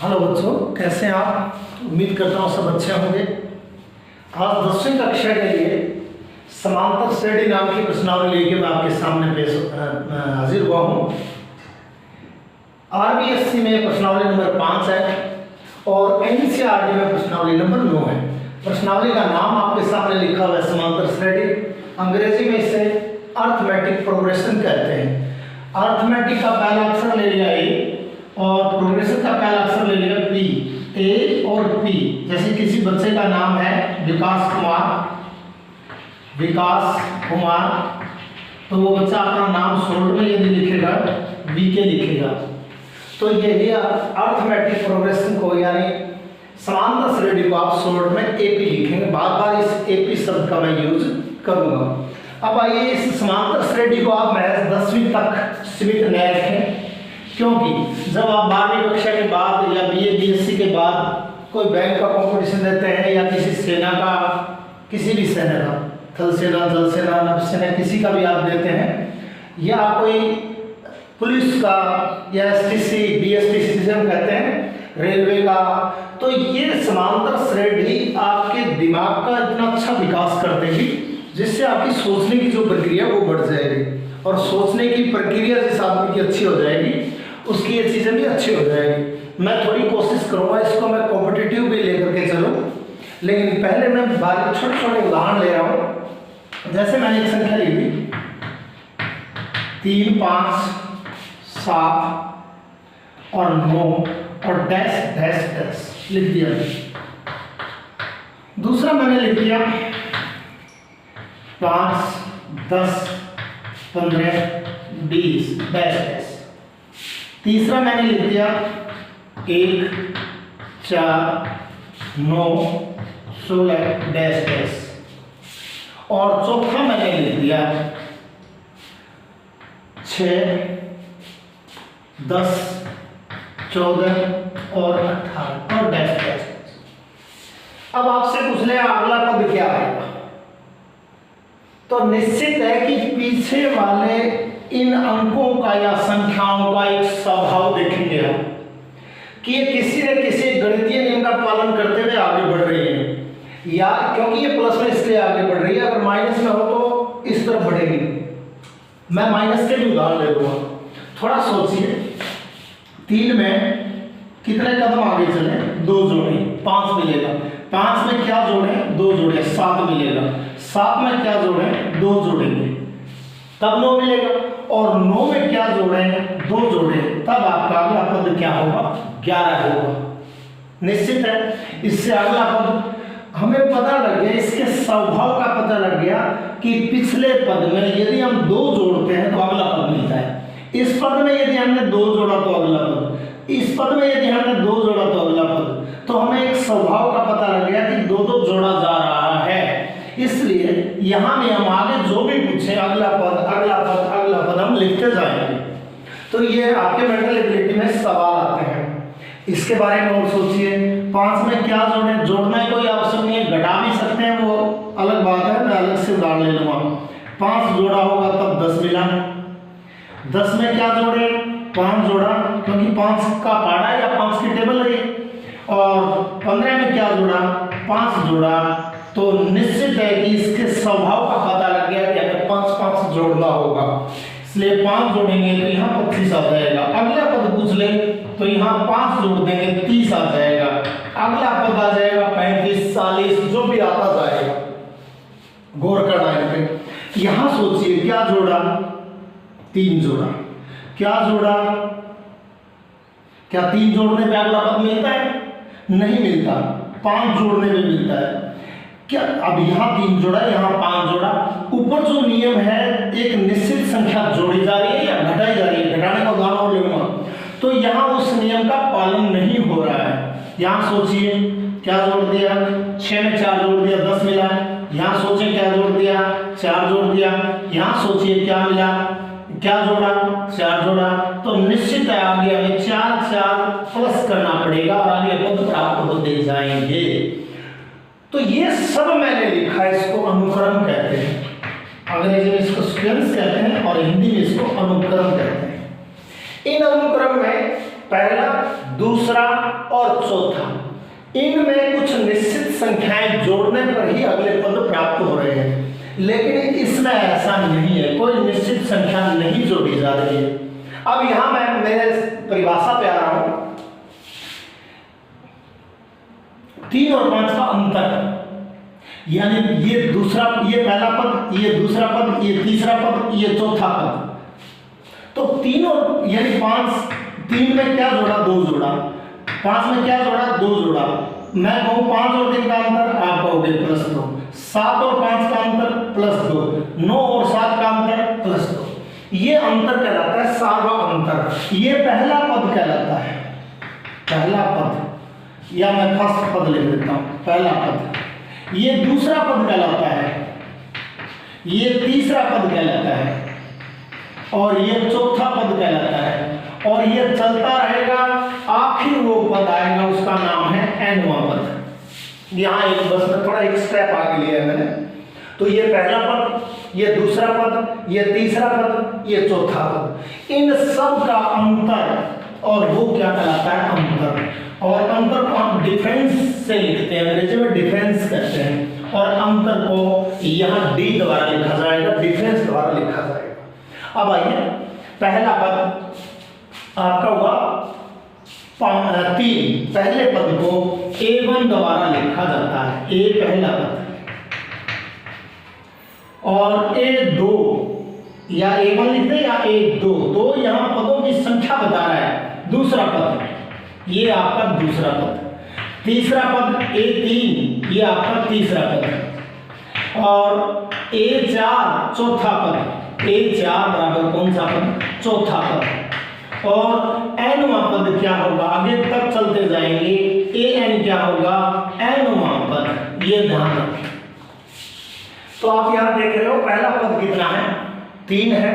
Hello बच्चों, कैसे हैं आप? उम्मीद करता हूँ सब अच्छे होंगे। आज 10वीं कक्षा के लिए समांतर श्रेणी नाम की प्रश्नावली लेके मैं आपके सामने हाजिर हुआ हूँ। आरबीएससी में प्रश्नावली नंबर 5 है और एनसीईआरटी में प्रश्नावली नंबर 9 है। प्रश्नावली का नाम आपके सामने लिखा हुआ है समांतर श्रेणी। अंग्रेजी में इसे अर्थमेटिक प्रोग्रेशन कहते हैं। अर्थमेटिक का पहला अक्षर ले लिया ए और प्रोग्रेशन का पहला अक्षर ले लिया पी। ए और पी, जैसे किसी बच्चे का नाम है विकास कुमार, तो वो बच्चा अपना नाम शॉर्ट में यदि लिखेगा वीके लिखेगा, तो यही अर्थमेटिक प्रोग्रेशन को यानी समांतर श्रेणी को आप शॉर्ट में एपी लिखेंगे। बार बार इस एपी शब्द का मैं यूज करूंगा। अब आइए इस समांतर श्रेणी को आप महज 10वीं तक सीमित न रखें, क्योंकि जब आप 12वीं कक्षा के बाद या बीए बीएससी के बाद कोई बैंक का कंपटीशन देते हैं या किसी सेना का, किसी भी सेना का, थल सेना, जल सेना, नभ सेना, किसी का भी आप देते हैं, या कोई पुलिस का या एसटीसी बीएसटीसी जिसे हम कहते हैं, रेलवे का, तो ये समांतर श्रेणी आपके दिमाग का इतना अच्छा विकास कर देगी जिससे आपकी सोचने की जो प्रक्रिया वो बढ़ जाएगी, और सोचने की प्रक्रिया जिस आदमी की अच्छी हो जाएगी उसकी ये चीज़ें भी अच्छी हो जाएगी। मैं थोड़ी कोशिश करूँगा इसको मैं कॉम्पिटिटिव भी लेकर के चलूँ, लेकिन पहले मैं बारीक छोटे छोटे उदाहरण ले रहा हूँ। जैसे मैंने एक संख्या ली थी 3, 5, 7 और 9 और डैश डैश डैश लिख दिया। दूसरा मैंने लिख दिया 5, 10, 15, 20 डैश डैश। तीसरा मैंने लिख दिया 1, 4, 9, 16 डैश डैश। और चौथा मैंने लिख दिया 6, 10, 14 और 18 और डैश डैश। अब आपसे पूछ ले अगला पद क्या आएगा, तो निश्चित है कि पीछे वाले इन अंकों का या संख्याओं का एक स्वभाव देखेंगे हम कि ये किसी न किसी गणितीय नियम का पालन करते हुए आगे बढ़ रही है, या क्योंकि ये प्लस में इसलिए आगे बढ़ रही है, अगर माइनस में हो तो इस तरफ बढ़ेगी। मैं माइनस के भी उदाहरण ले लूंगा, थोड़ा सोचिए। 3 में कितने कदम आगे चले? 2 जोड़े, 5 मिलेगा। 5 में क्या जोड़े? 2 जोड़े, 7 मिलेगा। 7 में क्या जोड़े? 2 जोड़ेंगे तब 9 मिलेगा। और 9 में क्या जोड़े? 2 जोड़े, तब आपका अगला पद क्या होगा? 11 होगा। निश्चित है इससे अगला पद हमें पता लग गया, इसके स्वभाव का पता लग गया कि पिछले पद में यदि हम 2 जोड़ते हैं तो अगला पद मिलता है। इस पद में यदि हमने 2 जोड़ा तो अगला पद, इस पद में यदि हमने 2 जोड़ा तो अगला पद, तो हमें एक स्वभाव का पता लग गया कि 2 जोड़ा जा रहा है। इसलिए यहां में हम आगे जो भी पूछे अगला पद अगला पद अगला पद हम लिखते जाएंगे। तो ये आपके मेंटल एबिलिटी में सवाल आते हैं, इसके बारे में और सोचिए। 5 में क्या जोड़े? जोड़ना ही कोई आवश्यक नहीं है, घटा भी सकते हैं, वो अलग बात है, मैं अलग से उदाहरण ले लूंगा। 5 जोड़ा होगा तब 10 मिला। 10 में क्या जोड़े? 5 जोड़ा, क्योंकि 5 का पाड़ा या 5 की टेबल रही। और 15 में क्या जोड़ा? 5 जोड़ा, तो निश्चित है कि इसके स्वभाव का पता लग गया कि हमें 5 जोड़ना होगा, इसलिए 5 जोड़ेंगे तो यहाँ 25 आ जाएगा। अगला पद पूछ ले तो यहाँ 5 जोड़ देंगे 30 आ जाएगा। अगला पद आ जाएगा 35, 40, जो भी आता जाएगा। गौर करना है पे। यहाँ सोचिए क्या जोड़ा? 3 जोड़ा। क्या जोड़ा? क्या 3 जोड़ने पे अगला पद मिलता है? नहीं मिलता। 5 जोड़ने में मिलता है। क्या अब यहाँ 3 जोड़ा, यहाँ 5 जोड़ा, ऊपर जो नियम है एक निश्चित संख्या जोड़ी जा रही है या घटाई जा रही है, घटाने का उदाहरण और लूंगा, तो यहाँ उस नियम का पालन नहीं हो रहा है। यहाँ सोचिए क्या जोड़ दिया? 6 में 4 जोड़ दिया, 10 मिला। यहाँ सोचिए क्या जोड़ दिया? 4 जोड़ दिया। यहाँ सोचिए क्या मिला? क्या जोड़ा? 4 जोड़ा। तो निश्चित है आगे हमें 4 प्लस करना पड़ेगा और आगे पद प्राप्त होते जाएंगे। तो ये सब मैंने लिखा है, इसको अनुक्रम कहते हैं। अंग्रेजी में इसको सीक्वेंस कहते हैं और हिंदी में इसको अनुक्रम कहते हैं। इन अनुक्रम में पहला, दूसरा और चौथा, इनमें कुछ निश्चित संख्याएं जोड़ने पर ही अगले पद प्राप्त हो रहे हैं, लेकिन इसमें ऐसा नहीं है, कोई निश्चित संख्या नहीं जोड़ी जा रही है। अब यहां मैं मेरे परिभाषा पे आ रहा हूं, 3 और 5 का अंतर, यानी ये दूसरा, ये पहला पद, ये दूसरा पद, ये तीसरा पद, ये चौथा पद। तो 3 और यानी 5, 3 में क्या जोड़ा? 2 जोड़ा। 5 में क्या जोड़ा? 2 जोड़ा। मैं कहूँ 5 और 3 का अंतर, आप कहोगे +2। 7 और 5 का अंतर +2। 9 और 7 का अंतर +2। ये अंतर कहलाता है सार्व अंतर। ये पहला पद कहलाता है, पहला पद, या मैं फर्स्ट पद लिख देता हूँ, पहला पद। ये दूसरा पद कहलाता है, ये तीसरा पद कहलाता है, और ये चौथा पद कहलाता है, और ये चलता रहेगा। आखिर वो पद आएगा, उसका नाम है nवां पद। यहाँ एक बस में थोड़ा एक स्टेप आगे लिया है मैंने। तो ये पहला पद, ये दूसरा पद, ये तीसरा पद, ये चौथा पद, इन सब का अंतर, और वो क्या कहलाता है? अंतर। और अंतर को हम डिफरेंस से लिखते हैं, अंग्रेजी में डिफरेंस कहते हैं, और अंतर को यहाँ डी द्वारा लिखा जाएगा, डिफरेंस द्वारा लिखा जाएगा। अब आइए, पहला पद आपका हुआ 3, पहले पद को A1 द्वारा लिखा जाता है, A पहला पद, और A2 या A1 लिखते हैं या A2, तो यहाँ पदों की संख्या बता रहा है। दूसरा पद, ये आपका दूसरा पद। तीसरा पद A3, ये आपका तीसरा पद, और A4 चौथा पद। A4 बराबर कौन सा पद? चौथा पद। और nवां पद क्या होगा? आगे तक चलते जाएंगे, An क्या होगा? nवां पद। ये ध्यान रखें। तो आप यहां देख रहे हो, पहला पद कितना है? 3 है,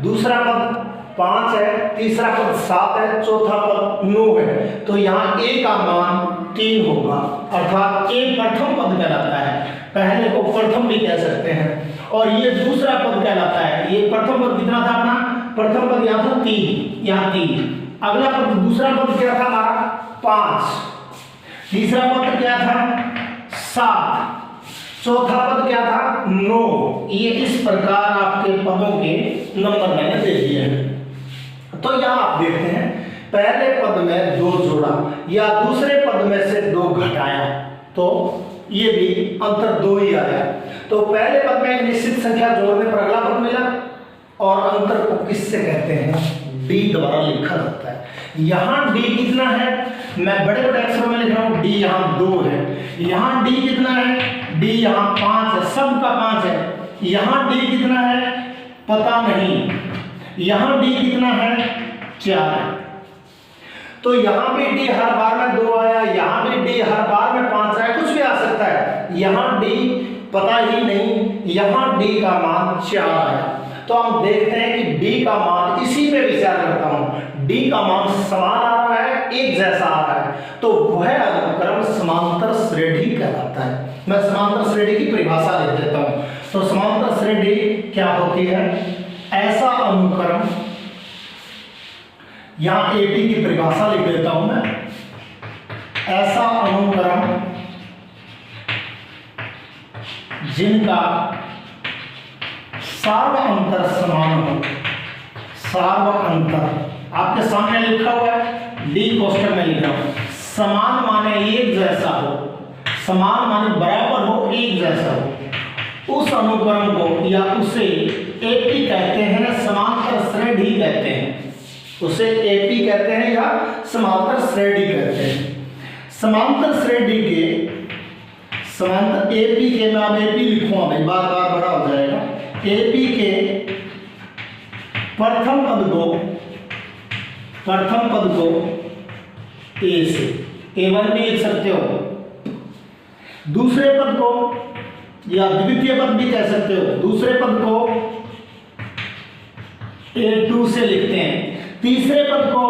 दूसरा पद 5 है, तीसरा पद 7 है, चौथा पद 9 है। तो यहाँ A का मान 3 होगा, अर्थात A प्रथम पद कहलाता है। पहले को प्रथम भी कह सकते हैं, और ये दूसरा पद कहलाता है। ये प्रथम पद कितना था अपना? प्रथम पद यहाँ था 3, यहाँ 3। अगला पद, दूसरा पद क्या था हमारा? 5। तीसरा पद क्या था? 7। चौथा पद क्या था? 9। ये इस प्रकार आपके पदों के नंबर मैंने दे दिए हैं। तो यहाँ आप देखते हैं, पहले पद में 2 जोड़ा या दूसरे पद में से 2 घटाया, तो ये भी अंतर 2 ही आया। तो पहले पद में एक निश्चित संख्या जोड़ने पर अगला पद मिला, और अंतर को किससे कहते हैं? डी द्वारा लिखा जाता है। यहाँ डी कितना है? मैं बड़े बड़े अक्षरों में लिख रहा हूँ, डी यहाँ 2 है। यहाँ डी कितना है? डी यहाँ 5 है, सबका 5 है। यहाँ डी कितना है? पता नहीं। यहाँ डी कितना है? 4 है। तो यहाँ भी डी हर बार में 2 आया, यहाँ भी डी हर बार में 5 आया, कुछ भी आ सकता है। यहाँ डी पता ही नहीं, यहाँ डी का मान 4 है। तो हम देखते हैं कि डी का मान, इसी पे विचार करता हूं, डी का मान समान आ रहा है, एक जैसा आ रहा है, तो वह अनुक्रम समांतर श्रेणी कहलाता है। मैं समांतर श्रेणी की परिभाषा लिख देता हूं। तो समांतर श्रेणी क्या होती है? ऐसा अनुक्रम, यहां एपी की परिभाषा लिख देता हूं मैं, ऐसा अनुक्रम जिनका सार्व अंतर समान हो। सार्व अंतर आपके सामने लिखा हुआ है, डी कोष्टक में लिखा हुआ। समान माने एक जैसा हो, समान माने बराबर हो, एक जैसा हो, उस अनुक्रम को या उसे एपी कहते हैं, समांतर श्रेणी कहते हैं। उसे एपी कहते हैं या समांतर श्रेणी कहते हैं। समांतर श्रेणी के, समांतर एपी के, मैं अब एपी लिखूंगा भाई, बार बार बड़ा हो जाएगा। एपी के प्रथम पद को ए से A1 भी लिख सकते हो, दूसरे पद को या द्वितीय पद भी कह सकते हो, दूसरे पद को A2 से लिखते हैं, तीसरे पद को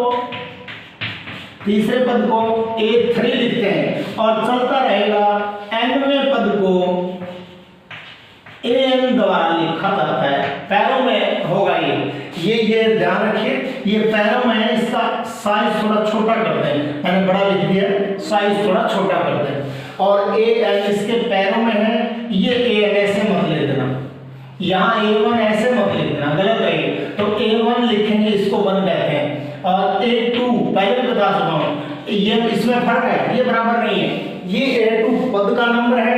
A3 लिखते हैं, और चलता रहेगा। nवें पद को An द्वारा लिखा जाता है, पैरों में होगा ये, ये ध्यान रखिए, ये पैरों में है, इसका साइज थोड़ा छोटा कर दें, मैंने बड़ा लिख दिया, साइज थोड़ा छोटा कर दें। और ए एन इसके पैरों में है, ये ए एन ऐसे मत ले देना, यहाँ A1 ऐसे मत लिख देना, गलत है ये। तो A1 लिखेंगे, इसको 1 कहते हैं। और A2 पहले भी बता चुका हूँ, ये इसमें फर्क है, ये बराबर नहीं है। ये A2 पद का नंबर है,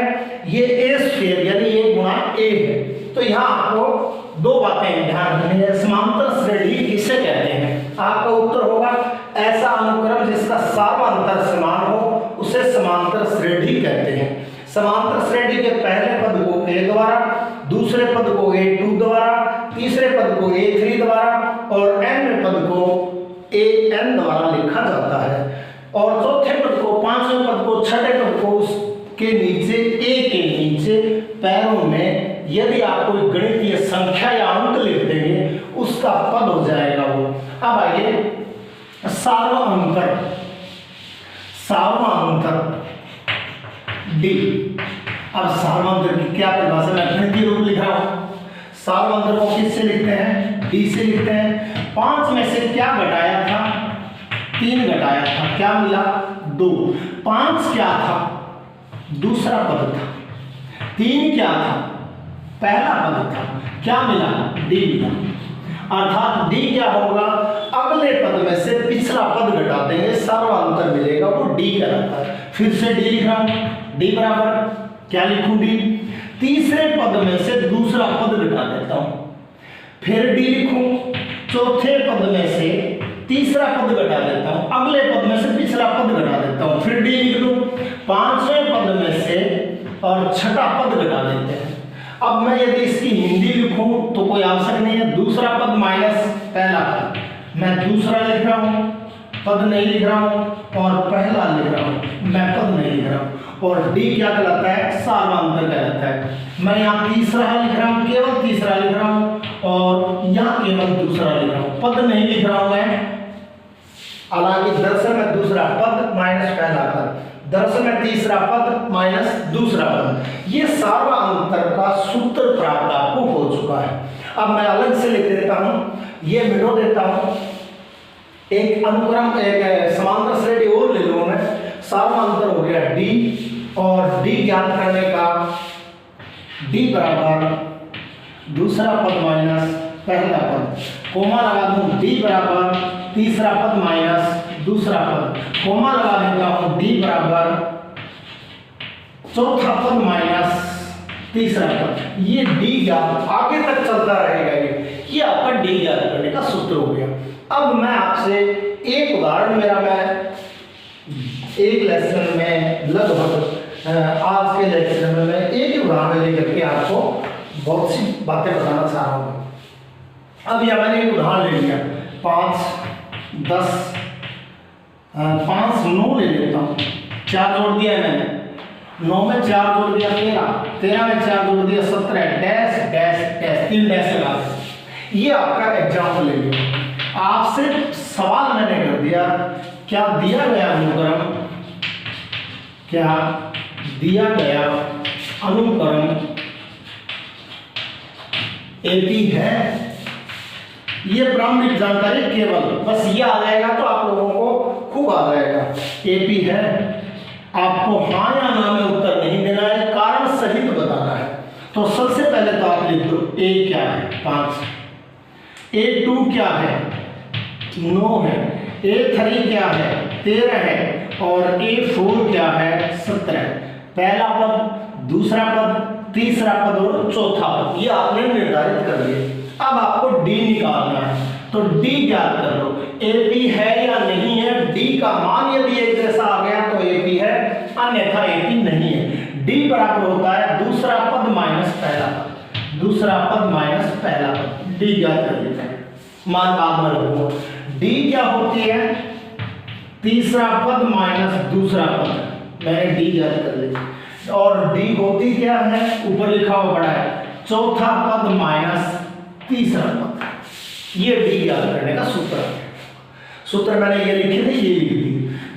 ये A स्क्वायर यानी A गुणा A है। तो यहाँ आपको दो बातें ध्यान रखनी है। समांतर श्रेणी किसे कहते हैं? आपका उत्तर होगा ऐसा अनुक्रम जिसका सर्वांतर समान हो उसे समांतर श्रेणी कहते हैं। समांतर श्रेणी के पहले पद को A द्वारा, दूसरे पद को A2 द्वारा, तीसरे पद को A3 द्वारा और n पद को AN द्वारा लिखा जाता है। और चौथे पद को, पांचवें पद को, छठे पद को उसके नीचे A के नीचे पैरों में यदि आप कोई गणितीय संख्या या अंक लिख देंगे उसका पद हो जाएगा वो। अब आइए सार्वअंतर, सार्वअंतर D। अब सार्वअंतर की क्या परिभाषा, मैं गणितीय रूप लिख रहा हूं। सार्वअंतर को किससे लिखते हैं? D से लिखते हैं। 5 में से क्या घटाया था? 3 घटाया था, क्या मिला? 2। 5 क्या था? दूसरा पद था। 3 क्या था? पहला पद था, क्या मिला? D मिला। अर्थात D क्या होगा? अगले पद में से पिछला पद घटा देंगे, सर्वांतर मिलेगा, वो D कहलाता है। फिर से D लिख रहा हूं, D बराबर क्या लिखूं? D। तीसरे पद में से दूसरा पद घटा देता हूं, फिर D लिखूं। चौथे पद में से तीसरा पद घटा देता हूं, अगले पद में से पिछला पद घटा देता हूं, फिर D लिख लूं। पांचवें पद में से और छठा पद घटा देते हैं। अब मैं यदि इसकी हिंदी लिखूं तो कोई आवश्यक नहीं है, दूसरा पद माइनस पहला पद, मैं दूसरा लिख रहा हूं, पद नहीं लिख रहा हूं, और पहला लिख रहा हूं, मैं पद नहीं लिख रहा हूं। और D क्या कहलाता है? सार्वअंतर कहलाता है। मैं यहाँ तीसरा लिख रहा हूं, केवल तीसरा लिख रहा हूं, और यहाँ केवल दूसरा लिख रहा हूं, पद नहीं लिख रहा हूं मैं। हालांकि दरअसल में दूसरा पद माइनस पहला पद, दरअसल में तीसरा पद माइनस दूसरा पद। ये सार्वअंतर का सूत्र प्राप्त आपको हो चुका है। अब मैं अलग से लिख देता हूं, ये मिटो देता हूं, एक अनुक्रम, एक समांतर श्रेणी और ले लूं मैं। सार्वअंतर हो गया D, और D ज्ञात करने का D बराबर दूसरा पद माइनस पहला पद, कोमा लगा दूं, D बराबर तीसरा पद माइनस दूसरा पद, कोमा लगा देता हूं, D बराबर चौथा पद माइनस तीसरा पद। ये D ज्ञात आगे तक चलता रहेगा, ये आपका D ज्ञात करने का सूत्र हो गया। अब मैं आपसे एक उदाहरण, मेरा मैं एक लेसन में लगभग आज के लेक्चर में मैं एक ही उदाहरण लेकर के आपको बहुत सी बातें बताना चाह रहा हूँ। अब यह मैंने एक उदाहरण ले लिया, 5, 10, 5, 9 ले लेता हूँ, 4 जोड़ दिया है मैंने, 9 में 4 जोड़ दिया 13, 13 में 4 जोड़ दिया 17, डैश डैश डैश 3 डैश लगा दें। ये आपका एग्जाम्पल ले लिया। आपसे सवाल मैंने कर दिया, क्या दिया गया अनुक्रम, क्या दिया गया अनुक्रम AP है? ये प्रारंभिक जानकारी केवल बस ये आ जाएगा तो आप लोगों को खूब आ जाएगा। AP है, आपको हाँ या ना में उत्तर नहीं देना है, कारण सहित बताना है। तो सबसे पहले तो आप लिख दो A क्या है? 5, A2 क्या है? 9 है, A3 क्या है? 13 है, और A4 क्या है? 17। पहला पद, दूसरा पद, तीसरा पद और चौथा पद, ये आपने निर्धारित कर लिया। अब आपको D निकालना है, तो D ज्ञात कर लो। AP है या नहीं है? D का मान यदि एक जैसा आ गया तो AP है, अन्यथा AP नहीं है। D बराबर होता है दूसरा पद माइनस पहला पद, दूसरा पद माइनस पहला पद। D ज्ञात कर लेते हैं, मान बाद में रखूंगा। D क्या होती है? तीसरा पद माइनस दूसरा पद, मैंने D ज्ञात कर लिया। और D होती क्या है? ऊपर लिखा हुआ बड़ा है, चौथा पद माइनस तीसरा पद। ये D ज्ञात करने का सूत्र है। सूत्र मैंने ये लिखे थे, ये लिख दी।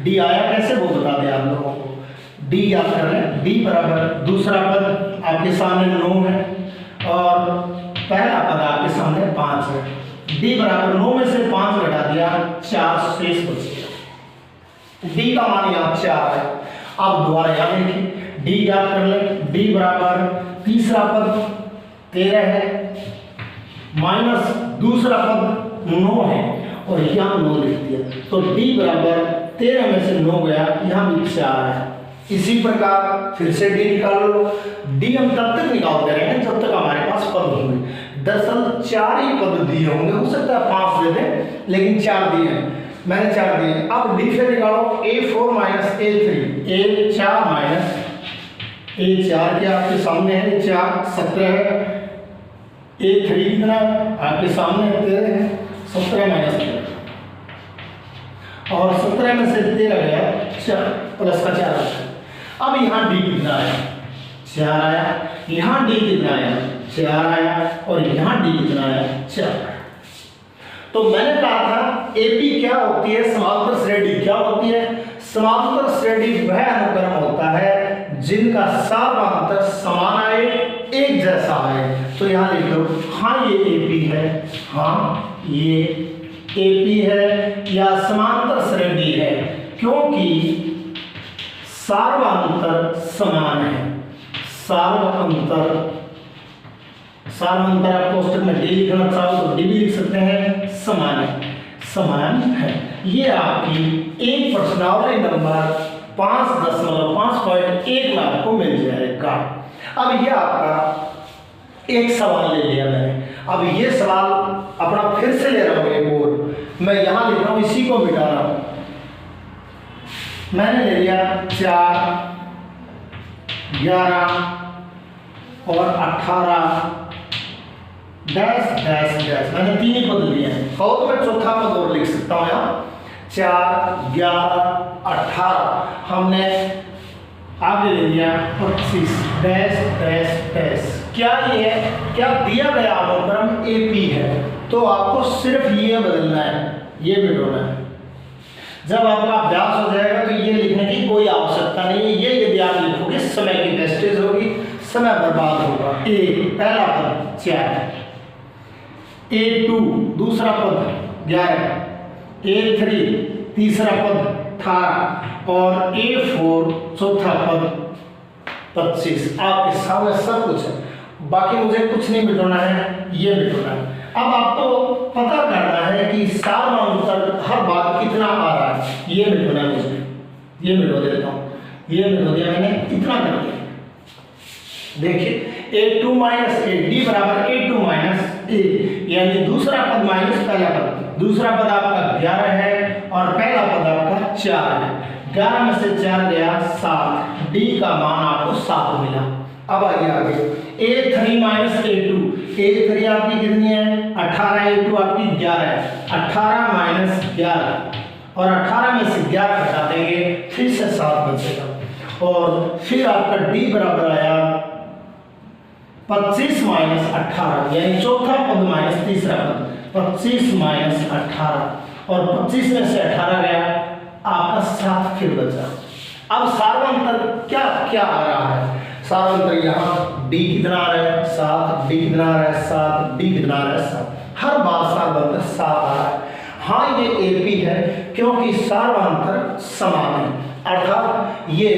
D आया कैसे वो बता दें आप लोगों को। D ज्ञात कर लें, D बराबर दूसरा पद आपके सामने 9 है और पहला पद आपके सामने 5 है। डी बराबर 9 में से 5 घटा दिया 4 शेष बच गया। डी का मान यहाँ 4 है। अब दोबारा यहाँ देखिए डी याद कर लें। डी बराबर तीसरा पद 13 है माइनस दूसरा पद 9 है और यहाँ 9 लिख दिया, तो डी बराबर 13 में से 9 गया, यहाँ भी 4 है। इसी प्रकार फिर से डी निकाल लो। डी हम तब तक निकालते रहेंगे जब तक हमारे पास पद होंगे। दरअसल 4 ही पद दिए होंगे, हो सकता है 5 दे दें, लेकिन 4 दिए हैं, मैंने 4 दिए। अब डी से निकालो a4 minus a3, a4 minus a4 के आपके सामने है 4 17 है, a3 कितना आपके सामने 13 है, 17 माइनस 13 और 17 में से 13 गया 4 प्लस का 4। अब यहाँ डी कितना आया 4 आया, यहाँ डी कितना आया 4 आया और यहाँ डी कितना आया 4। तो मैंने कहा था एपी क्या होती है, समांतर श्रेणी क्या होती है। समांतर श्रेणी वह अनुक्रम होता है जिनका सार्वधातुक समान आए, एक जैसा आए। तो यहाँ लिख लो हाँ ये एपी है, हाँ ये एपी है या समांतर श्रेणी है, क्योंकि सार्वधातुक समान है। सार्वधातुक आप कोष्टक में डी लिखना चाहो तो डी भी लिख सकते हैं, समान है, समान है। ये आपकी एक प्रश्नावली नंबर 5.1 लाख को मिल जाएगा। अब ये आपका एक सवाल ले लिया मैंने। अब ये सवाल अपना फिर से ले रहा हूँ एक और, मैं यहाँ लिख रहा हूँ, इसी को मिटा रहा हूँ। मैंने ले लिया 4, 11 और 18 डैश डैश डैश, मैंने 3 ही पद लिए हैं। कहो तो मैं चौथा पद और लिख सकता हूँ यहाँ 4, 11, 18 हमने आगे ले लिया 25 डैश डैश डैश। क्या ये है, क्या दिया गया अनुक्रम एपी है, तो आपको सिर्फ ये बदलना है, ये मिटाना है। जब आपका अभ्यास हो जाएगा तो ये लिखने की कोई आवश्यकता नहीं है। ये यदि आप लिखोगे समय की वेस्टेज होगी, समय बर्बाद होगा। ए पहला पद 4, A2 दूसरा पद 11, A3 तीसरा पद 18 और A4 चौथा पद 25। आपके सामने सब कुछ है, बाकी मुझे कुछ नहीं मिटाना है, ये मिटाना है। अब आपको पता करना है कि सार्वधातुक हर बार कितना आ रहा है, ये मिटाना है मुझे। ये मिटा देता हूँ, ये मिटा दिया मैंने, इतना कर दिया। देखिए A2 माइनस A, D बराबर A2 माइनस A, यानी दूसरा पद माइनस पहला पद। दूसरा पद आपका 11 है और पहला पद आपका 4 है। 11 में से 4 गया 7, D का मान आपको 7 मिला। अब आइए आगे A3 माइनस A2, A3 आपकी कितनी है 18, A2 आपकी 11 है। 18 माइनस 11 और 18 में से 11 घटा देंगे, फिर से 7 बचेगा और फिर आपका D बराबर आया 25 माइनस 18, यानी चौथा पद माइनस तीसरा पद। 25 माइनस 18 और 25 में से 18 गया, आपका 7 फिर बचा। अब सार्वधातुक क्या क्या आ रहा है, सार्वधातुक यहाँ डी कितना आ रहा है 7, डी कितना आ रहा है 7, डी कितना आ रहा है 7, हर बार सार्वधातुक 7 आ रहा है। हाँ ये एपी है क्योंकि सार्वधातुक समान है, अर्थात ये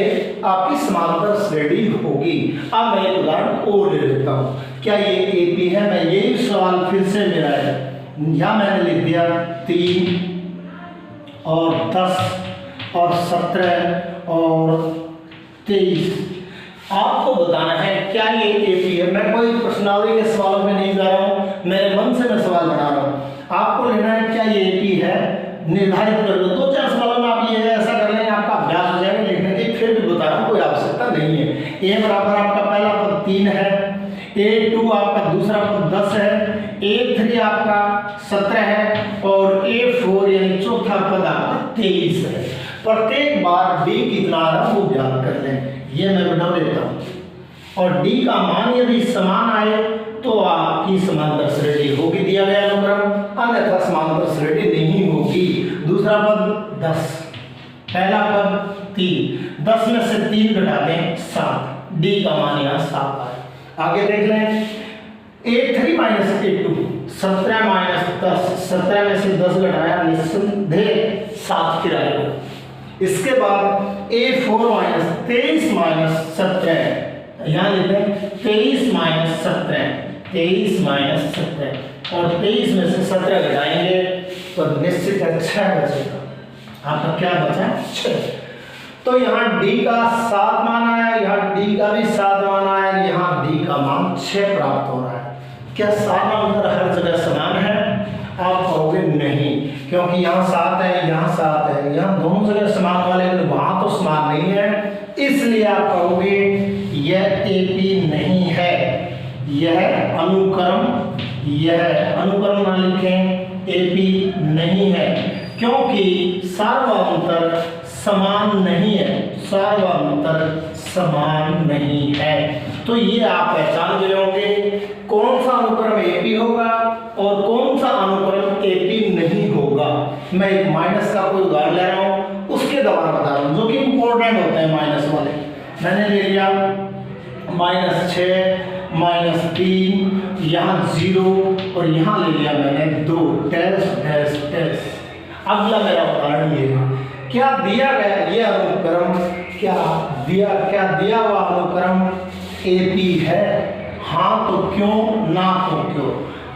आपकी समांतर श्रेणी होगी। अब मैं एक उदाहरण और ले लेता हूँ। क्या ये एपी है, मैं यही सवाल फिर से मेरा है, यहाँ मैंने लिख दिया 3 और 10 और 17 और 23। आपको बताना है क्या ये एपी है। मैं कोई प्रश्नावली के सवालों में नहीं जा रहा हूँ, मेरे मन से मैं सवाल बना रहा हूँ। आपको लेना है क्या ये एपी है, निर्धारित कर लो। 2-4 सवालों में आप ये ऐसा कर लें, आपका अभ्यास हो जाएगा लिखने की। फिर भी बता रहा हूँ, कोई आवश्यकता नहीं है। ए बराबर आपका पहला पद 3 है, A2 आपका दूसरा पद 10 है, A3 आपका 17 है और A4 यानी चौथा पद आपका 23 है। प्रत्येक बार D कितना आ रहा है वो ज्ञात कर लें, ये मैं बता देता हूँ। और D का मान यदि समान आए तो आपकी समांतर श्रेणी होगी दिया गया अनुक्रम, अन्यथा समांतर श्रेणी नहीं होगी। दूसरा पद 10, पहला पद 3, 10 में से 3 घटा दें 7, D का मान यहाँ 7 आए। आगे देख लें A3 माइनस A2, 17 माइनस 10, 17 में से 10 घटाया निस्संदेह 7 फिर आएगा। इसके बाद A4 माइनस 23 माइनस 17, यहाँ लिखते हैं 23 माइनस 17, 23 माइनस 17 और 23 में से 17 घटाएंगे तो निश्चित 6 बचेगा। आपका क्या बचा? 6। तो यहाँ D का 7 मान आया, यहाँ D का भी 7 मान आया, यहाँ D का मान 6 प्राप्त हो रहा है। क्या सारा अंतर हर जगह समान है? आप कहोगे नहीं, क्योंकि यहाँ 7 है, यहाँ 7 है, यहाँ दोनों जगह समान वाले, वहां तो समान नहीं है, इसलिए आप कहोगे यह AP नहीं है, यह अनुक्रम ना लिखें, AP नहीं है, क्योंकि सार्वभौमतर समान नहीं है, सार्वभौमतर समान नहीं है। तो ये आप पहचान गए होंगे कौन सा अनुक्रम AP होगा और कौन सा अनुक्रम AP नहीं होगा। मैं एक माइनस का कोई उदाहरण ले रहा हूँ, उसके द्वारा बता रहा हूँ, जो कि इंपॉर्टेंट होते हैं माइनस वाले। मैंने ले लिया -6 -3, यहाँ 0 और यहाँ ले लिया मैंने 2 टेस्ट। अगला मेरा उदाहरण ये है, क्या दिया गया ये अनुक्रम, क्या दिया हुआ अनुक्रम AP है? हाँ तो क्यों, ना तो क्यों।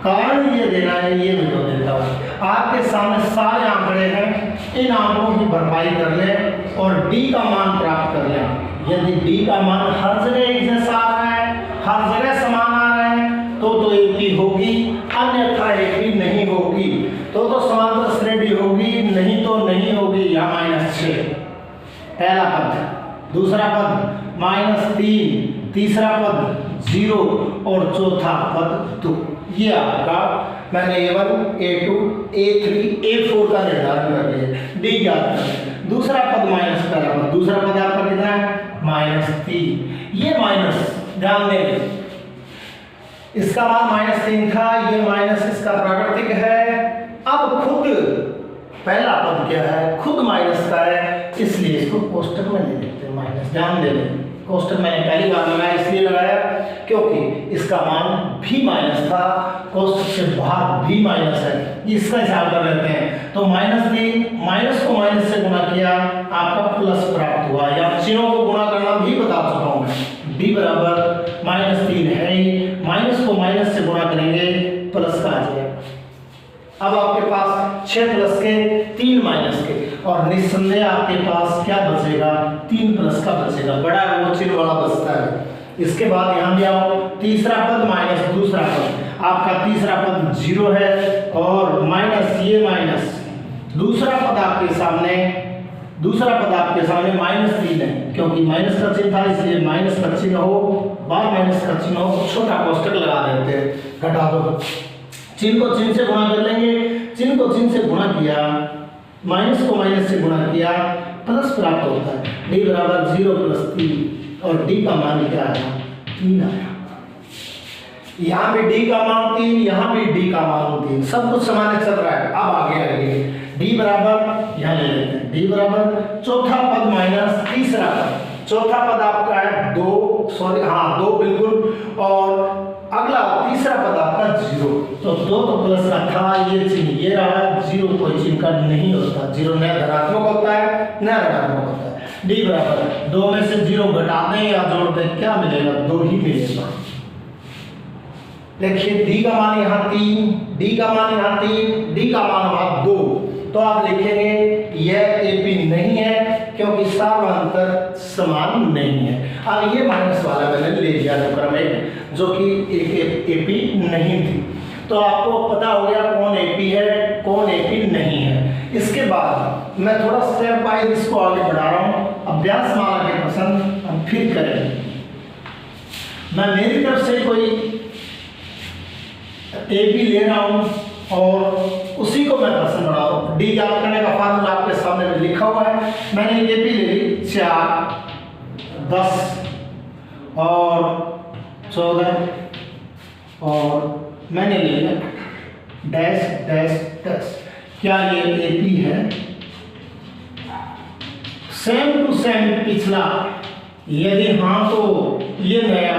कारण ये देना है, ये मैं तो देता हूँ। आपके सामने सारे आंकड़े हैं, इन आंकड़ों की भरपाई कर लें और D का मान प्राप्त कर लें। यदि D का मान हर जगह एक जैसा आ रहा है, हर जगह समान आ रहा है, तो AP होगी, अन्यथा AP नहीं होगी। तो समांतर श्रेणी होगी, नहीं तो नहीं होगी। यहाँ -6 पहला पद, दूसरा पद -3, तीसरा पद 0 और चौथा पद 2। ये आपका मैंने A1, A2, A3, A4 का निर्धारण कर लिया, D ज्ञात कर लिया। दूसरा पद माइनस पहला पद, दूसरा पद आपका कितना है? -3। ये माइनस ध्यान देंगे, इसका मान -3 था, ये माइनस इसका प्राकृतिक है। अब खुद पहला पद क्या है? खुद माइनस का है, इसलिए इसको कोष्टक में नहीं लिखते माइनस। ध्यान दे दें, कोष्टक मैंने पहली बार लगाया, इसलिए लगाया क्योंकि इसका मान भी माइनस था, कोष्टक से बाहर भी माइनस है, इसका हिसाब कर लेते हैं। तो -3, माइनस को माइनस से गुणा किया, आपका प्लस प्राप्त हुआ। या चिन्हों को गुणा करना भी बता चुका हूं मैं। D बराबर -3 है ही, माइनस को माइनस से गुणा करेंगे, प्लस का आ जाएगा। अब आपके पास 6 प्लस के 3 माइनस के, और निस्संदेह आपके पास क्या बचेगा? 3 प्लस का बचेगा, बड़ा वो चिन्ह वाला बचता है। इसके बाद यहाँ भी आओ, तीसरा पद माइनस दूसरा पद, आपका तीसरा पद 0 है और माइनस ये माइनस, दूसरा पद आपके सामने -3 है, क्योंकि माइनस का चिन्ह था इसलिए माइनस का चिन्ह हो, बार माइनस का चिन्ह हो, छोटा कोष्टक लगा देते हैं, घटा दो। चिन्ह को चिन्ह से गुणा कर लेंगे, चिन्ह को चिन्ह से गुणा किया, माइनस को माइनस से गुणा किया, प्लस प्राप्त होता है। D बराबर 0 + 3 और D का मान क्या आया? 3 आया। यहाँ भी D का मान 3, यहाँ भी D का मान 3, सब कुछ समान चल रहा है। अब आगे D बराबर, यहाँ ले लेते हैं, D बराबर चौथा पद माइनस तीसरा पद, चौथा पद आपका है 2 बिल्कुल, और अगला तीसरा पद आपका 0। तो 2 तो प्लस का था, ये चिन्ह ये रहा, 0 कोई चिन्ह का नहीं होता, 0 न धनात्मक होता है न ऋणात्मक होता है। D बराबर 2 में से 0 घटा दें या जोड़ दें, क्या मिलेगा? 2 ही मिलेगा। देखिए D का मान यहाँ 3, D का मान यहाँ 3, D का मान वहां 2, तो आप लिखेंगे यह AP नहीं है, क्योंकि सार्वभौमतर समान नहीं है। अब ये माइनस वाला मैंने ले लिया अनुक्रम एक, जो कि एक AP नहीं थी। तो आपको पता हो गया कौन AP है, कौन AP नहीं है। इसके बाद मैं थोड़ा स्टेप बाय इसको आगे बढ़ा रहा हूँ। अभ्यास माला के प्रश्न हम फिर करेंगे। मैं मेरी तरफ से कोई AP ले रहा हूँ और उसी को मैं प्रश्न बढ़ा रहा हूँ। D ज्ञात करने का फार्मूला आपके सामने में लिखा हुआ है। मैंने AP ले ली 4, 10 और 14 और मैंने ले लिया डैश डैश डैश। क्या ये AP है? सेम टू सेम पिछला, यदि हाँ तो ये नया,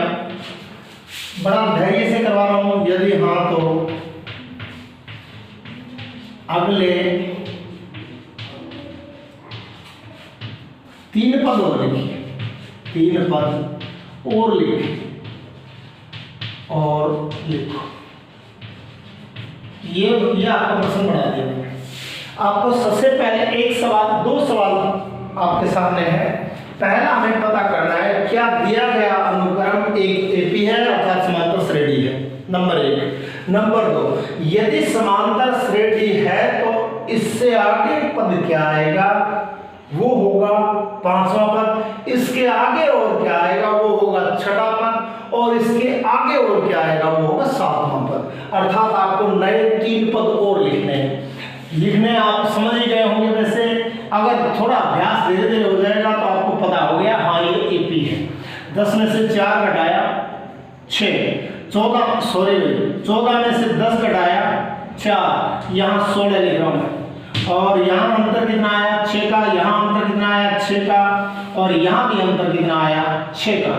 बड़ा धैर्य से करवा रहा हूँ, यदि हाँ तो अगले 3 पद और लिखिए, 3 पद और लिखिए और लिखो। ये आपका प्रश्न बना दिया मैंने। आपको सबसे पहले एक सवाल, 2 सवाल आपके सामने है। पहला हमें पता करना है क्या दिया गया अनुक्रम एक एपी है अर्थात समांतर श्रेणी है, नंबर 1। नंबर 2, यदि समांतर श्रेणी है तो इससे आगे पद क्या आएगा, वो होगा 5वां पद। इसके आगे और क्या आएगा, वो होगा 6वां पद। और इसके आगे और क्या आएगा, वो होगा 7वां पद। अर्थात आपको नए 3 पद और लिखने हैं। लिखने आप समझ ही गए होंगे। वैसे अगर थोड़ा अभ्यास धीरे धीरे हो जाएगा तो आपको पता हो गया हाँ ये एपी है। 10 में से 4 घटाया 6, 14 में से 10 घटाया 4, यहाँ 16 लिख रहा हूँ। और यहाँ अंतर कितना आया 6 का, यहाँ अंतर कितना आया 6 का, और यहाँ भी अंतर कितना आया 6 का।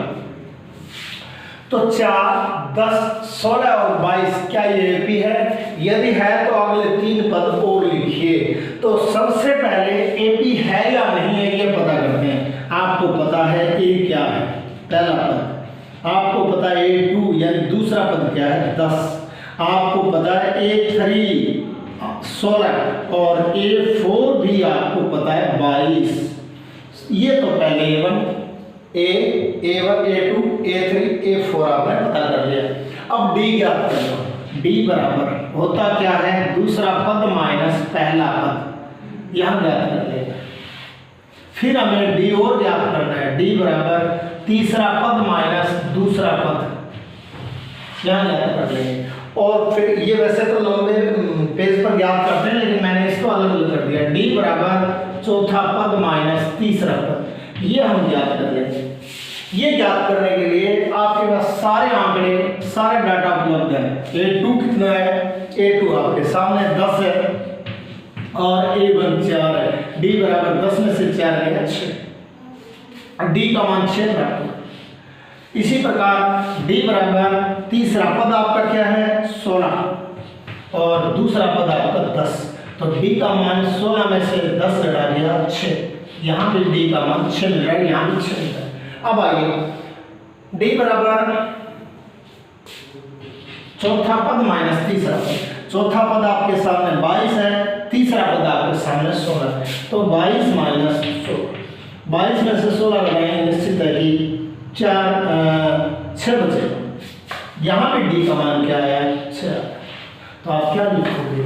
तो 4, 10, 16 और 22 क्या ये एपी है? यदि है तो अगले 3 पद और लिखिए। तो सबसे पहले एपी है या नहीं है ये पता करते हैं। आपको पता है ए क्या है, पहला पद। आपको पता है A2 यानी दूसरा पद क्या है 10। आपको पता है A3 16 और A4 भी आपको पता है 22। ये तो पहले A1 A2 A3 A4 आपने पता कर लिया। अब D ज्ञात करना। D बराबर होता क्या है, दूसरा पद माइनस पहला पद, यहाँ ज्ञात कर लेगा। फिर हमें D और ज्ञात करना है। D बराबर तीसरा पद माइनस दूसरा पद, यहाँ ज्ञात कर लेंगे। और फिर ये वैसे तो लंबे पेज पर ज्ञात करते हैं लेकिन मैंने इसको अलग अलग कर दिया। D बराबर चौथा पद माइनस तीसरा पद, ये हम ज्ञात कर लेंगे। ये ज्ञात करने के लिए आपके पास सारे आंकड़े, सारे डाटा उपलब्ध है। A2 कितना है, A2 आपके सामने 10 है और A1 4 है। D बराबर 10 में से 4 है 6, D का मान 6 रखो। इसी प्रकार D बराबर तीसरा पद आपका क्या है 16 और दूसरा पद आपका 10। तो D का मान 16 में से 10 घटा दिया 6, यहाँ भी D का मान 6 मिल रहा है, यहाँ भी 6 मिल रहा है। अब आइए D बराबर चौथा पद माइनस तीसरा पद। चौथा पद आपके सामने 22 है, तीसरा पद आपके सामने 16 है। तो 22 माइनस 16, 22 में से 16 घटाएंगे, निश्चित है कि 6 बचेगा। यहाँ पे D का मान क्या आया 6। तो आप क्या लिखोगे,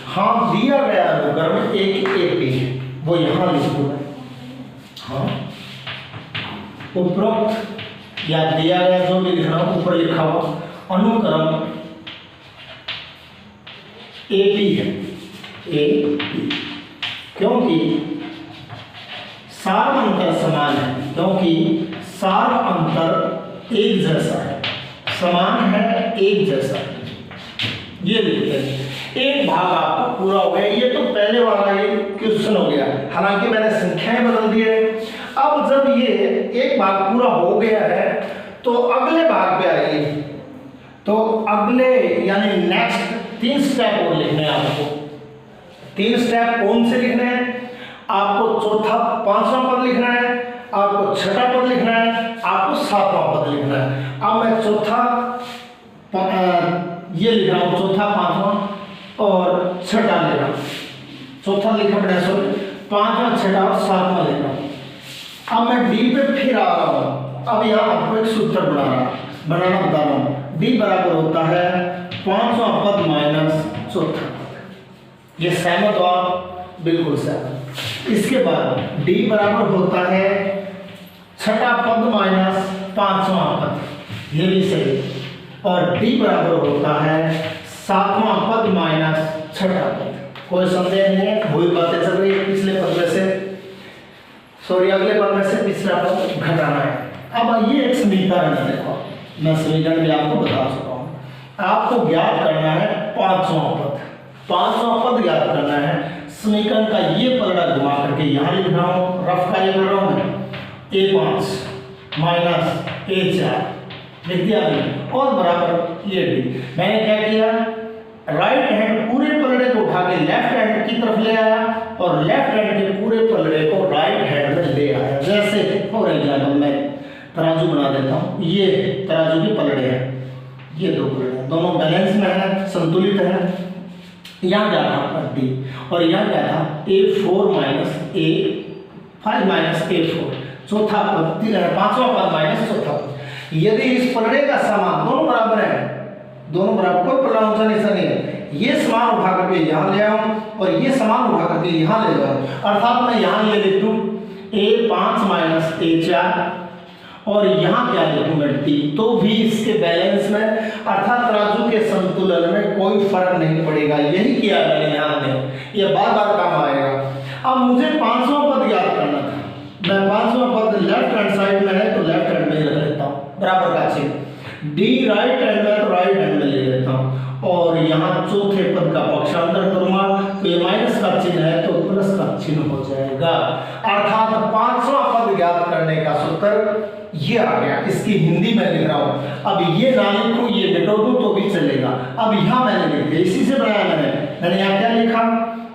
हाँ दिया गया अनुक्रम एक एपी है, वो यहाँ लिखोगे। हाँ उपरोक्त या दिया गया जो भी लिखना हो ऊपर लिखा हुआ अनुक्रम एपी है, एपी। क्योंकि सार अंतर समान है, क्योंकि सार अंतर एक जैसा है, समान है, एक जैसा है। ये लिखते हैं। एक भाग आपका पूरा हो गया। ये तो पहले वाला ये क्वेश्चन हो गया, हालांकि मैंने संख्याएं बदल दी है। अब जब ये एक भाग पूरा हो गया है तो अगले भाग पे आइए। तो अगले यानी नेक्स्ट 3 स्टेप और लिखने हैं आपको। 3 स्टेप कौन से लिखने हैं? आपको चौथा 5वां पद लिखना है, आपको 6ठा पद लिखना है, आपको 7वां पद लिखना है। अब मैं चौथा ये लिख रहा हूँ, चौथा 5वां और 6ठा लिख रहा हूँ। चौथा लिखा पड़ा सो 5वां 6ठा और 7वां लिख रहा हूँ। अब मैं D पे फिर आ रहा हूँ। अब यहाँ आपको एक सूत्र बनाना बता रहा हूँ। D बराबर होता है 5वां पद माइनस चौथा पद। ये सहमत हो आप? बिल्कुल सहमत। इसके बाद D बराबर होता है 6ठा पद माइनस 5वां पद, ये भी सही। और D बराबर होता है 7वां पद माइनस 6ठा पद। कोई संदेह नहीं है, वही बातें चल रही है पिछले पद में से, सॉरी अगले पद में से पिछला पद घटाना है। अब ये एक समीकरण है, देखो मैं समीकरण भी आपको बता चुका हूँ। आपको ज्ञात करना है 5वां पद, 5वां पद ज्ञात करना है। समीकरण का ये पलड़ा घुमा करके यहाँ लिख रहा हूँ, रफ का ये कर रहा हूँ मैं, A5 माइनस A4 लिख दिया मैंने, और बराबर ये D। मैंने क्या किया, राइट हैंड पूरे पलड़े को उठा के लेफ्ट हैंड की तरफ ले आया और लेफ्ट हैंड के पूरे पलड़े को राइट हैंड में ले आया। जैसे फॉर एग्जाम्पल मैं तराजू बना देता हूँ, ये तराजू के पलड़े हैं, ये दो पलड़े दोनों बैलेंस में है, संतुलित है। यहाँ क्या था डी और यहाँ क्या था A4 minus A5 minus A4, चौथा पद, पांचवा पद माइनस चौथा पद। यदि इस पलड़े का समान दोनों बराबर है, दोनों बराबर, कोई पलड़ा ऊंचा नीचा नहीं है, ये समान उठा करके यहाँ ले आऊं और ये समान उठा करके यहाँ ले जाऊं, अर्थात मैं यहाँ ये लिख दूं A5 माइनस A4 और यहाँ क्या लिखूं मैं D, तो भी इसके बैलेंस में अर्थात तराजू के संतुलन में कोई फर्क नहीं पड़ेगा। यही किया मैंने यहाँ में, ये बार बार काम आएगा। अब मुझे पांचवा पद याद करना था, मैं पांचवा पद लेफ्ट हैंड साइड में है तो लेफ्ट हैंड में रख लेता हूँ बराबर का चिन्ह, डी राइट हैंड में तो राइट हैंड में ले लेता हूँ और यहाँ चौथे पद का पक्षांतर करूंगा तो ये माइनस का चिन्ह है तो प्लस का चिन्ह हो जाएगा। अर्थात पांचवा पद याद करने का सूत्र ये आ गया। इसकी हिंदी में लिख रहा हूँ, अब ये ना लिखूं, ये मिटो दूं तो भी चलेगा। अब यहाँ मैंने लिख दिया, इसी से बनाया मैंने यहाँ क्या लिखा,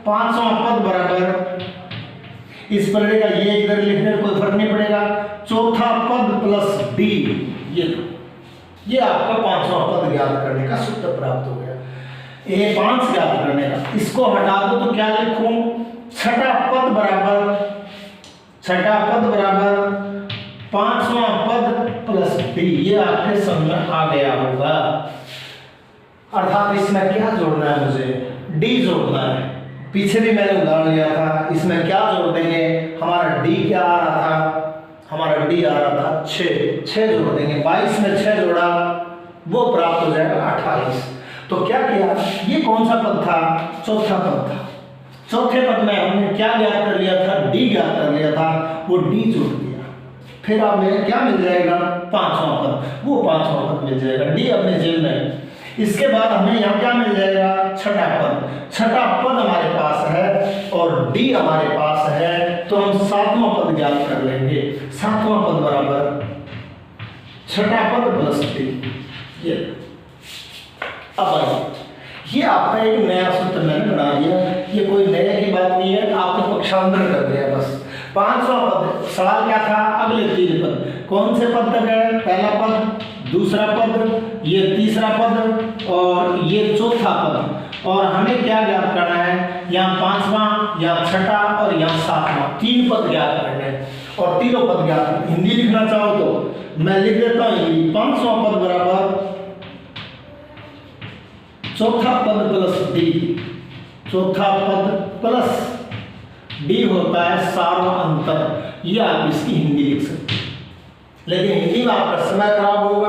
पांचवा पद बराबर इस पलड़े का ये इधर लिखने में कोई फर्क नहीं पड़ेगा, चौथा पद प्लस डी, ये आपका पांचवा पद ज्ञात करने का सूत्र प्राप्त हो गया। A5 ज्ञात करने का, इसको हटा दो तो क्या लिखूं, छठा पद बराबर पांचवा पद प्लस डी, ये आपके समझ आ गया होगा। अर्थात इसमें क्या जोड़ना है, मुझे डी जोड़ना है। पीछे भी मैंने उदाहरण लिया था, इसमें क्या जोड़ देंगे, हमारा डी क्या आ रहा था, हमारा डी आ रहा था 6 जोड़ देंगे, 22 में 6 जोड़ा वो प्राप्त हो जाएगा 28। तो क्या किया, ये कौन सा पद था, चौथा पद था। चौथे पद में हमने क्या ज्ञात कर लिया था, डी ज्ञात कर लिया था, वो डी जोड़ दिया। फिर हमें क्या मिल जाएगा, पांचवा पद, वो पांचवा पद मिल जाएगा, डी अपने जेब में। इसके बाद हमें यहाँ क्या मिल जाएगा, छठा पद हमारे पास है और डी हमारे पास है, तो हम सातवां पद ज्ञात कर लेंगे। सातवां पद बराबर छठा पद प्लस डी। ये अब ये आपका एक नया सूत्र मैंने बना दिया, ये कोई नए की बात नहीं है, आपने पक्षांतर कर दिया बस। पांचवा पद, सवाल क्या था, अगले तीन पद कौन से पद तक है, पहला पद, दूसरा पद, ये तीसरा पद और ये चौथा पद, और हमें क्या ज्ञात करना है, यहाँ पांचवा, यहाँ छठा और यहाँ सातवां, 3 पद ज्ञात करने हैं और तीनों पद ज्ञात। हिंदी लिखना चाहो तो मैं लिख देता हूँ हिंदी, पांचवा पद बराबर चौथा पद प्लस डी, चौथा पद प्लस डी होता है सार्वअंतर। ये आप इसकी हिंदी लिख सकते हैं, लेकिन हिंदी में आपका समय खराब होगा,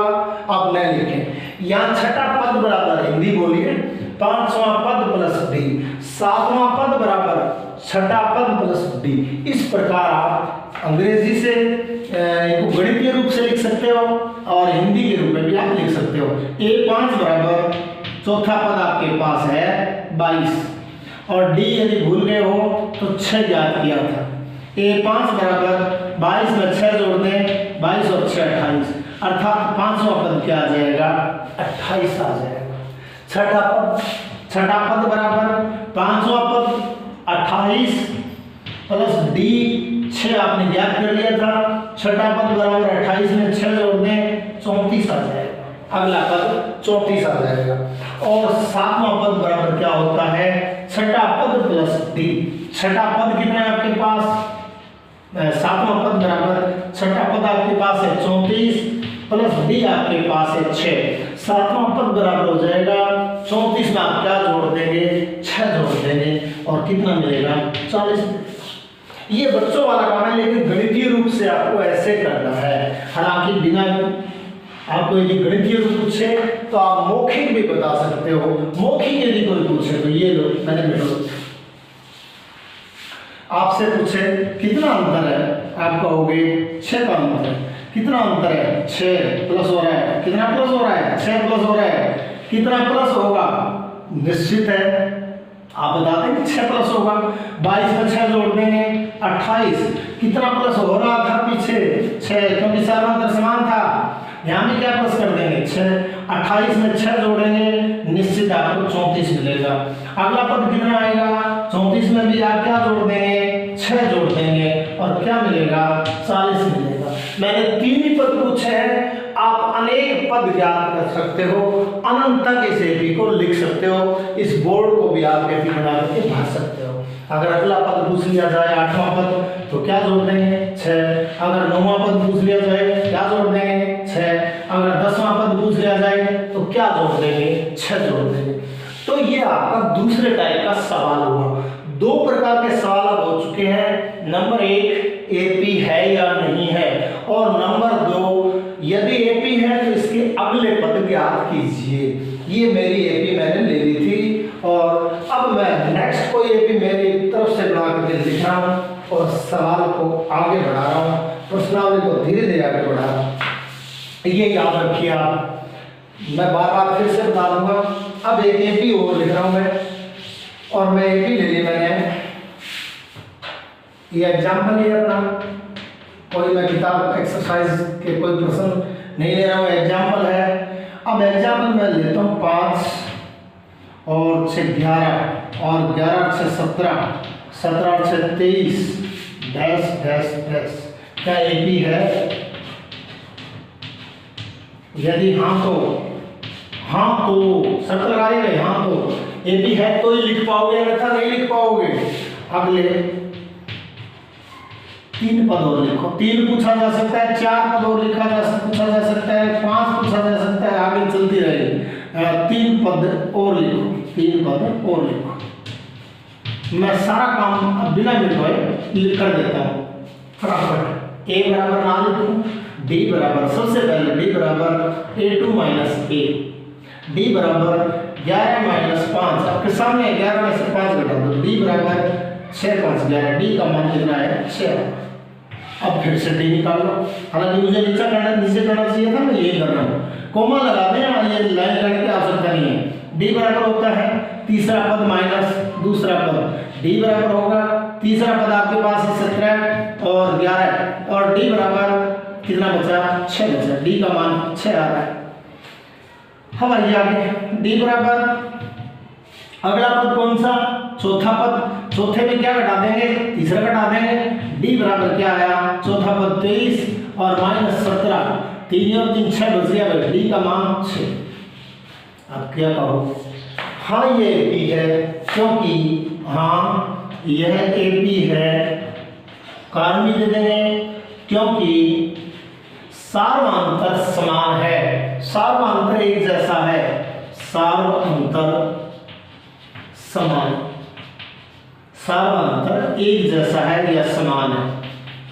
आप नहीं लिखें। यहाँ छठा पद बराबर, हिंदी बोलिए, पांचवा पद प्लस डी, सातवां पद बराबर छठा पद प्लस डी। इस प्रकार आप अंग्रेजी से इनको गणितीय रूप से लिख सकते हो और हिंदी के रूप में भी आप लिख सकते हो। A5 बराबर चौथा पद आपके पास है 22 और डी यदि भूल गए हो तो 6 ज्ञात किया था। A5 बराबर 22 में 6 जोड़ दें, 22 और 6 28, अर्थात पांचवा पद क्या आ जाएगा, 28 आ जाएगा। छठा पद बराबर पांचवा पद 28 प्लस डी 6 आपने ज्ञात कर लिया था, छठा पद बराबर 28 में 6 जोड़ दें, 34 आ जाएगा। अगला पद 34 आ जाएगा। और सातवां पद बराबर क्या होता है, छठा पद प्लस डी। छठा पद कितना है आपके पास, सातवां पद बराबर छठा पद आपके पास है 34 प्लस डी आपके पास है 6। सातवां पद बराबर हो जाएगा 34 में आप क्या जोड़ देंगे, 6 जोड़ देंगे और कितना मिलेगा, 40। ये बच्चों वाला काम है, लेकिन गणितीय रूप से आपको ऐसे करना है। हालांकि बिना आपको यदि गणितीय रूप पूछे तो आप मौखिक भी बता सकते हो। मौखिक यदि कोई पूछे तो ये लो मैंने मिलो आपसे पूछे कितना अंतर है, आप कहोगे 6 का अंतर है। कितना अंतर है, 6 प्लस हो रहा है, कितना प्लस हो रहा है, 6 प्लस हो रहा है, कितना प्लस होगा, निश्चित है आप बता देंगे 6 प्लस होगा। 22 में 6 जोड़ देंगे 28, कितना प्लस हो रहा था पीछे 6, क्योंकि सारा अंतर समान था यहाँ भी क्या प्लस कर देंगे 6, 28 में 6 जोड़ेंगे निश्चित आपको 34 मिलेगा। अगला पद कितना आएगा 34 में भी आप क्या जोड़ देंगे 6 जोड़ देंगे और क्या मिलेगा 40 मिलेगा। मैंने 3 ही पद पूछे हैं, आप अनेक पद ज्ञात कर सकते हो, अनंत तक इस एपी को लिख सकते हो, इस बोर्ड को भी आप एपी बना करके भर सकते हो। अगर अगला पद पूछ लिया जाए 8वां पद तो क्या जोड़ देंगे 6, अगर 9वां पद पूछ लिया जाए क्या जोड़ देंगे 6, अगर 10वां पद पूछ लिया जाए तो क्या जोड़ देंगे 6 जोड़ देंगे। तो ये आपका दूसरे टाइप का सवाल हुआ। 2 प्रकार के सवाल अब हो चुके हैं, नंबर 1 एपी है या नहीं है, और नंबर 2 यदि एपी है तो इसके अगले पद ज्ञात कीजिए। ये मेरी एपी मैंने ले ली थी और अब मैं नेक्स्ट कोई एपी मेरी तरफ से बना करके लिख रहा हूँ और सवाल को आगे बढ़ा रहा हूँ, प्रश्नावली को धीरे धीरे आगे बढ़ा रहा हूँ। ये याद रखिए आप, मैं बार बार फिर से बता दूंगा। अब एक एपी और लिख रहा हूँ मैं, और मैं एपी ले ली मैंने, ये एग्जाम्पल है अपना, कोई मैं किताब एक्सरसाइज के कोई प्रश्न नहीं ले रहा हूँ, एग्जाम्पल है। अब एग्जाम्पल मैं लेता हूँ 5 और 6 11 और 11 से 17, 17 से 23 डैश डैश डैश, क्या एपी है? यदि हाँ तो शर्त लगाइए, हाँ तो एपी है तो ही लिख पाओगे, अन्यथा नहीं लिख पाओगे। अगले 3 पद और लिखो, 3 पूछा जा सकता है, 4 पद और पूछा जा सकता है, 5 पूछा जा सकता है, आगे चलती रहेगी। 3 पद और लिखो, 3 पद और लिखो। मैं सारा काम बिना मिटाए कर देता हूँ फटाफट। ए बराबर ना लिखूं, डी बराबर, सबसे पहले डी बराबर a2 - a, डी बराबर 11 - 5, आपके सामने 11 में से 5 घटा दो, डी बराबर 6 5 11, डी का मान कितना है 6। अब फिर से डी निकाल लो, हालांकि मुझे नीचे करना चाहिए था, मैं यही कर रहा हूँ, कोमा लगा दें, ये लाइन करने की आवश्यकता नहीं है। डी बराबर होता है तीसरा पद माइनस दूसरा पद, डी बराबर होगा तीसरा पद आपके पास है 17 और 11, और डी बराबर कितना बचा 6 बचा, डी का मान 6 आ रहा है। अब आइए आगे, डी बराबर अगला पद कौन सा, चौथा पद, चौथे में क्या घटा देंगे तीसरा घटा देंगे, डी बराबर क्या आया चौथा पद 23 और -17, 3 और 3 6 बच गया, डी का मान 6। अब क्या कहो, हाँ ये एपी है, क्योंकि हाँ यह एपी है, कारण भी दे देंगे क्योंकि सार्वअंतर समान है, सार्वअंतर एक जैसा है, सार्वअंतर समान, सार्वअंतर एक जैसा है या समान है,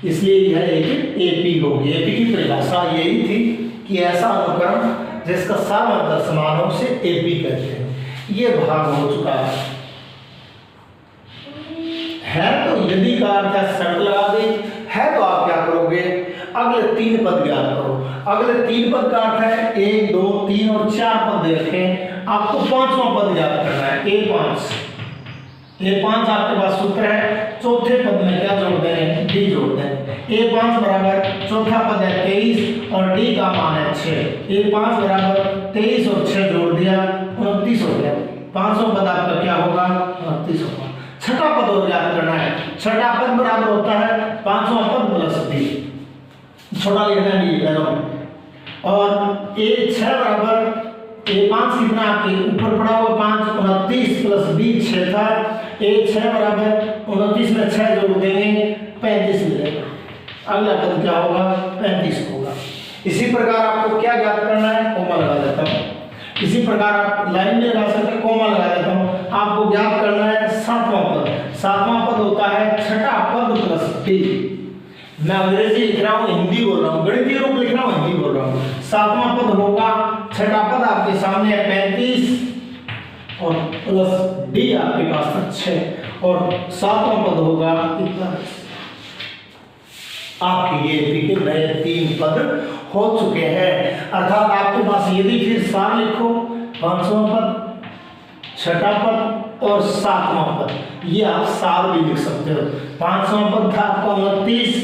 इसलिए यह एक एपी होगी। एपी की परिभाषा यही थी कि ऐसा अनुक्रम जिसका सार्वअंतर समान हो उसे एपी कहते हैं। ये भाग हो चुका है तो यदि का अर्थ है शर्त लगा दी है, तो आप क्या करोगे अगले 3 पद ज्ञात करो। अगले 3 पद का अर्थ है 1 2 3 और 4 पद दे रखे, आपको 5वां पद ज्ञात करना है, A5। A5 आपके पास सूत्र है, चौथे पद में क्या जोड़ दें डी जोड़ दें। A5 बराबर चौथा पद है 23 और डी का मान है 6, A5 बराबर 23 और 6 जोड़ दिया 29 हो गया। 5वां पद आपका क्या होगा 29 होगा। छठा पद और ज्ञात करना है, छठा पद बराबर होता है 5वां पद प्लस डी, छोटा लिखना डी करो, और A6 बराबर A5 कितना आपके ऊपर पड़ा हुआ 5 29 प्लस डी 6 था, A6 बराबर 29 में 6 जोड़ देंगे 35 मिलेगा। अगला पद क्या होगा 35 होगा। इसी प्रकार आपको क्या ज्ञात करना है, कोमा लगा देता हूँ, इसी प्रकार आप लाइन में लगा सकते हैं, कोमा लगा देता हूँ। आपको ज्ञात करना है 7वां पद, 7वां पद होता है छठा पद प्लस डी। मैं अंग्रेजी लिख रहा हूँ, हिंदी बोल रहा हूँ, गणितीय रूप लिख रहा हूँ, हिंदी बोल रहा हूँ। 7वां पद होगा, छठा पद आपके सामने है 35 और प्लस डी आपके पास है 6, और 7वां पद होगा कितना, आपके ये एपी के नए 3 पद हो चुके हैं। अर्थात आपके पास यदि फिर सार लिखो 5वां पद, छठा पद और 7वां पद, ये आप सार भी लिख सकते हो। 5वां पद था आपका 29,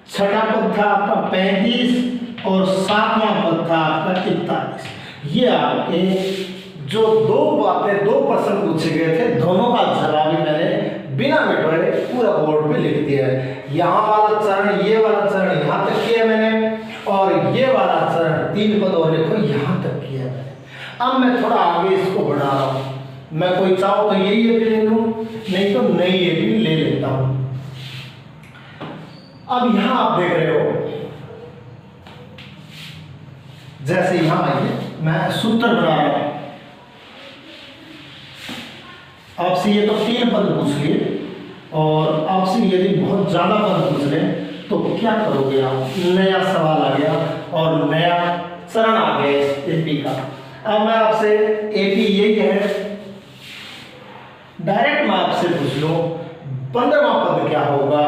छठा पद था आपका 35 और सातवां पद था आपका 41। ये आपके जो दो बातें, दो प्रश्न पूछे गए थे, दोनों का जवाब ही मैंने बिना मिटाए पूरा बोर्ड पे लिख दिया है। यहाँ वाला चरण, ये वाला चरण यहाँ तक किया मैंने, और ये वाला चरण 3 पद और लिखो यहाँ तक किया मैंने। अब मैं थोड़ा आगे इसको बढ़ा रहा हूँ, मैं कोई चाहूँ तो यही ये भी ले लूँ, नहीं तो नई ये भी ले लेता हूँ। अब यहाँ आप देख रहे हो, जैसे यहाँ आइए, मैं सूत्र बना रहा हूँ आपसे। ये तो 3 पद पूछ लिए, और आपसे यदि बहुत ज्यादा पद पूछ ले तो क्या करोगे आप? नया सवाल आ गया और नया चरण आ गया इस एपी का। अब मैं आपसे, एपी यही है, डायरेक्ट मैं आपसे पूछ लूं 15वां पद क्या होगा?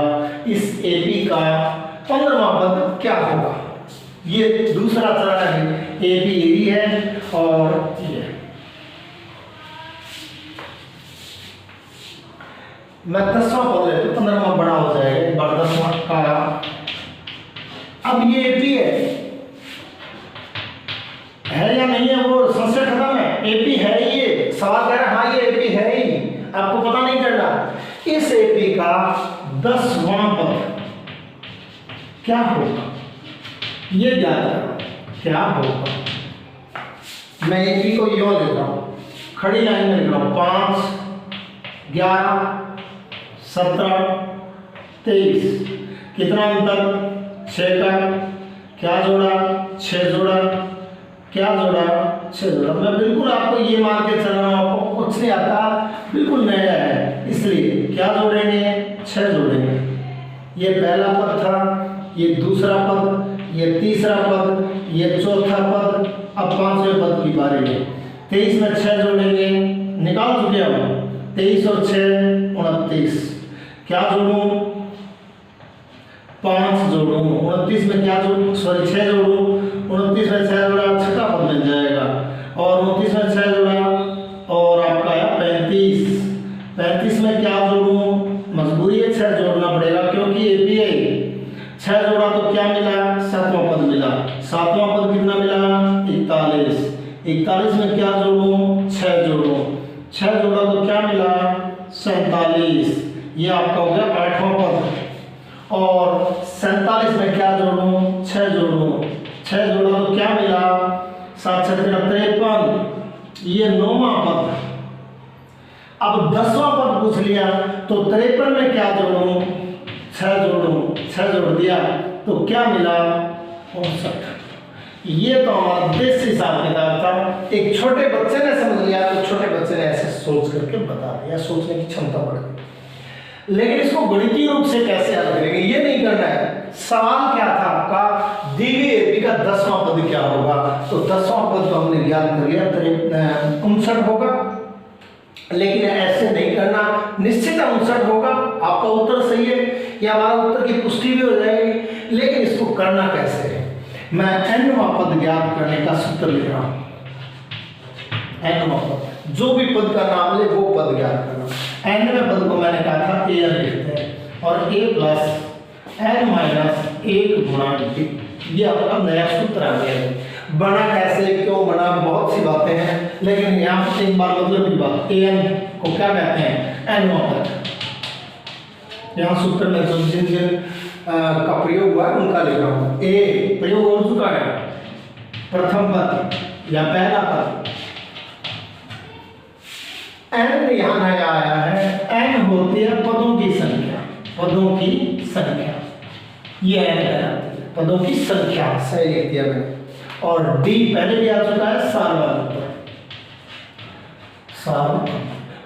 इस एपी का 15वां पद क्या होगा? ये दूसरा चरण है, एपी यही है और ये। मैं 10वां पद ले तो 15वां बड़ा हो जाएगा, 10वां का। अब ये एपी है या नहीं है, वो संशय खत्म है। एपी है ही, ये सवाल कह रहा है हाँ ये एपी है ही, आपको पता नहीं करना। इस एपी का 10वां पद क्या होगा ये याद करना, क्या होगा। मैं एपी को यूं लेता हूं, खड़ी लाइन में लिख रहा हूं, 5, 11, 17, 23, कितना अंतर? 6 का क्या जोड़ा? 6 जोड़ा, क्या जोड़ा? 6 जोड़ा। मैं बिल्कुल आपको ये मान के चल रहा हूं, आपको कुछ नहीं आता, बिल्कुल नया है, इसलिए क्या जोड़ेंगे? 6 जोड़ेंगे। ये पहला पद था, ये दूसरा पद, ये तीसरा पद, ये चौथा पद, अब 5वें पद की बारी है। 23 में 6 जोड़ेंगे, निकाल चुके हम, 23 और 6 29। क्या जोड़ूं? 5 जोड़ूं, 29 में क्या जोड़ूं? सॉरी 6 जोड़ूं, 29 में 6 जोड़ा, छठा पद बन जाएगा, और 29 में 6 जोड़ा और आपका आया 35। 35 में क्या जोड़ूं? मजबूरी है 6 जोड़ना पड़ेगा, क्योंकि एपी है। 6 जोड़ा तो क्या मिला? 7वां पद मिला। 7वां पद कितना मिला? 41। 41 में क्या जोड़ूं? 6 जोड़ूं, 6 जोड़ा तो क्या मिला? 47। ये आपका हो गया 8वां पद। और 47 में क्या जोड़ूं? 6 जोड़ूं, 6 जोड़ा तो क्या मिला? 7 6 53, ये 9वां पद। अब 10वां पद पूछ लिया तो 53 में क्या जोड़ूं? 6 जोड़ूं, 6 जोड़ दिया तो क्या मिला? 59। ये तो हमारा देसी हिसाब किताब था। एक छोटे बच्चे ने समझ लिया तो छोटे बच्चे ने ऐसे सोच करके बता दिया, सोचने की क्षमता बढ़ गई। लेकिन इसको गणितीय रूप से कैसे हल करेंगे ये नहीं करना है। सवाल क्या था आपका? दी गई एपी का 10वां पद क्या होगा? तो 10वां पद तो हमने ज्ञात कर लिया, 59 होगा। लेकिन ऐसे नहीं करना, निश्चित 59 होगा, आपका उत्तर सही है, या हमारा उत्तर की पुष्टि भी हो जाएगी। लेकिन इसको करना कैसे है? मैं nवां पद ज्ञात करने का सूत्र लिख रहा हूं। nवां पद, जो भी पद का नाम ले वो पद ज्ञात करना। nवें पद को मैंने कहा था an लिखते हैं, और a प्लस n माइनस 1 गुणा d, ये आपका नया सूत्र आ गया। बना कैसे, क्यों बना, बहुत सी बातें हैं, लेकिन यहाँ पर एक बार मतलब की बात, an को क्या कहते हैं? nवां पद। यहाँ सूत्र में जो जिन का प्रयोग हुआ है उनका लिख रहा हूँ। ए प्रयोग हो चुका है, प्रथम पद या पहला पद। n यहाँ नया आया है। n होती है पदों की संख्या, पदों की संख्या, ये n कहलाती है, पदों की संख्या, सही लिख दिया मैंने। और d पहले भी आ चुका है, सार्वधातुक।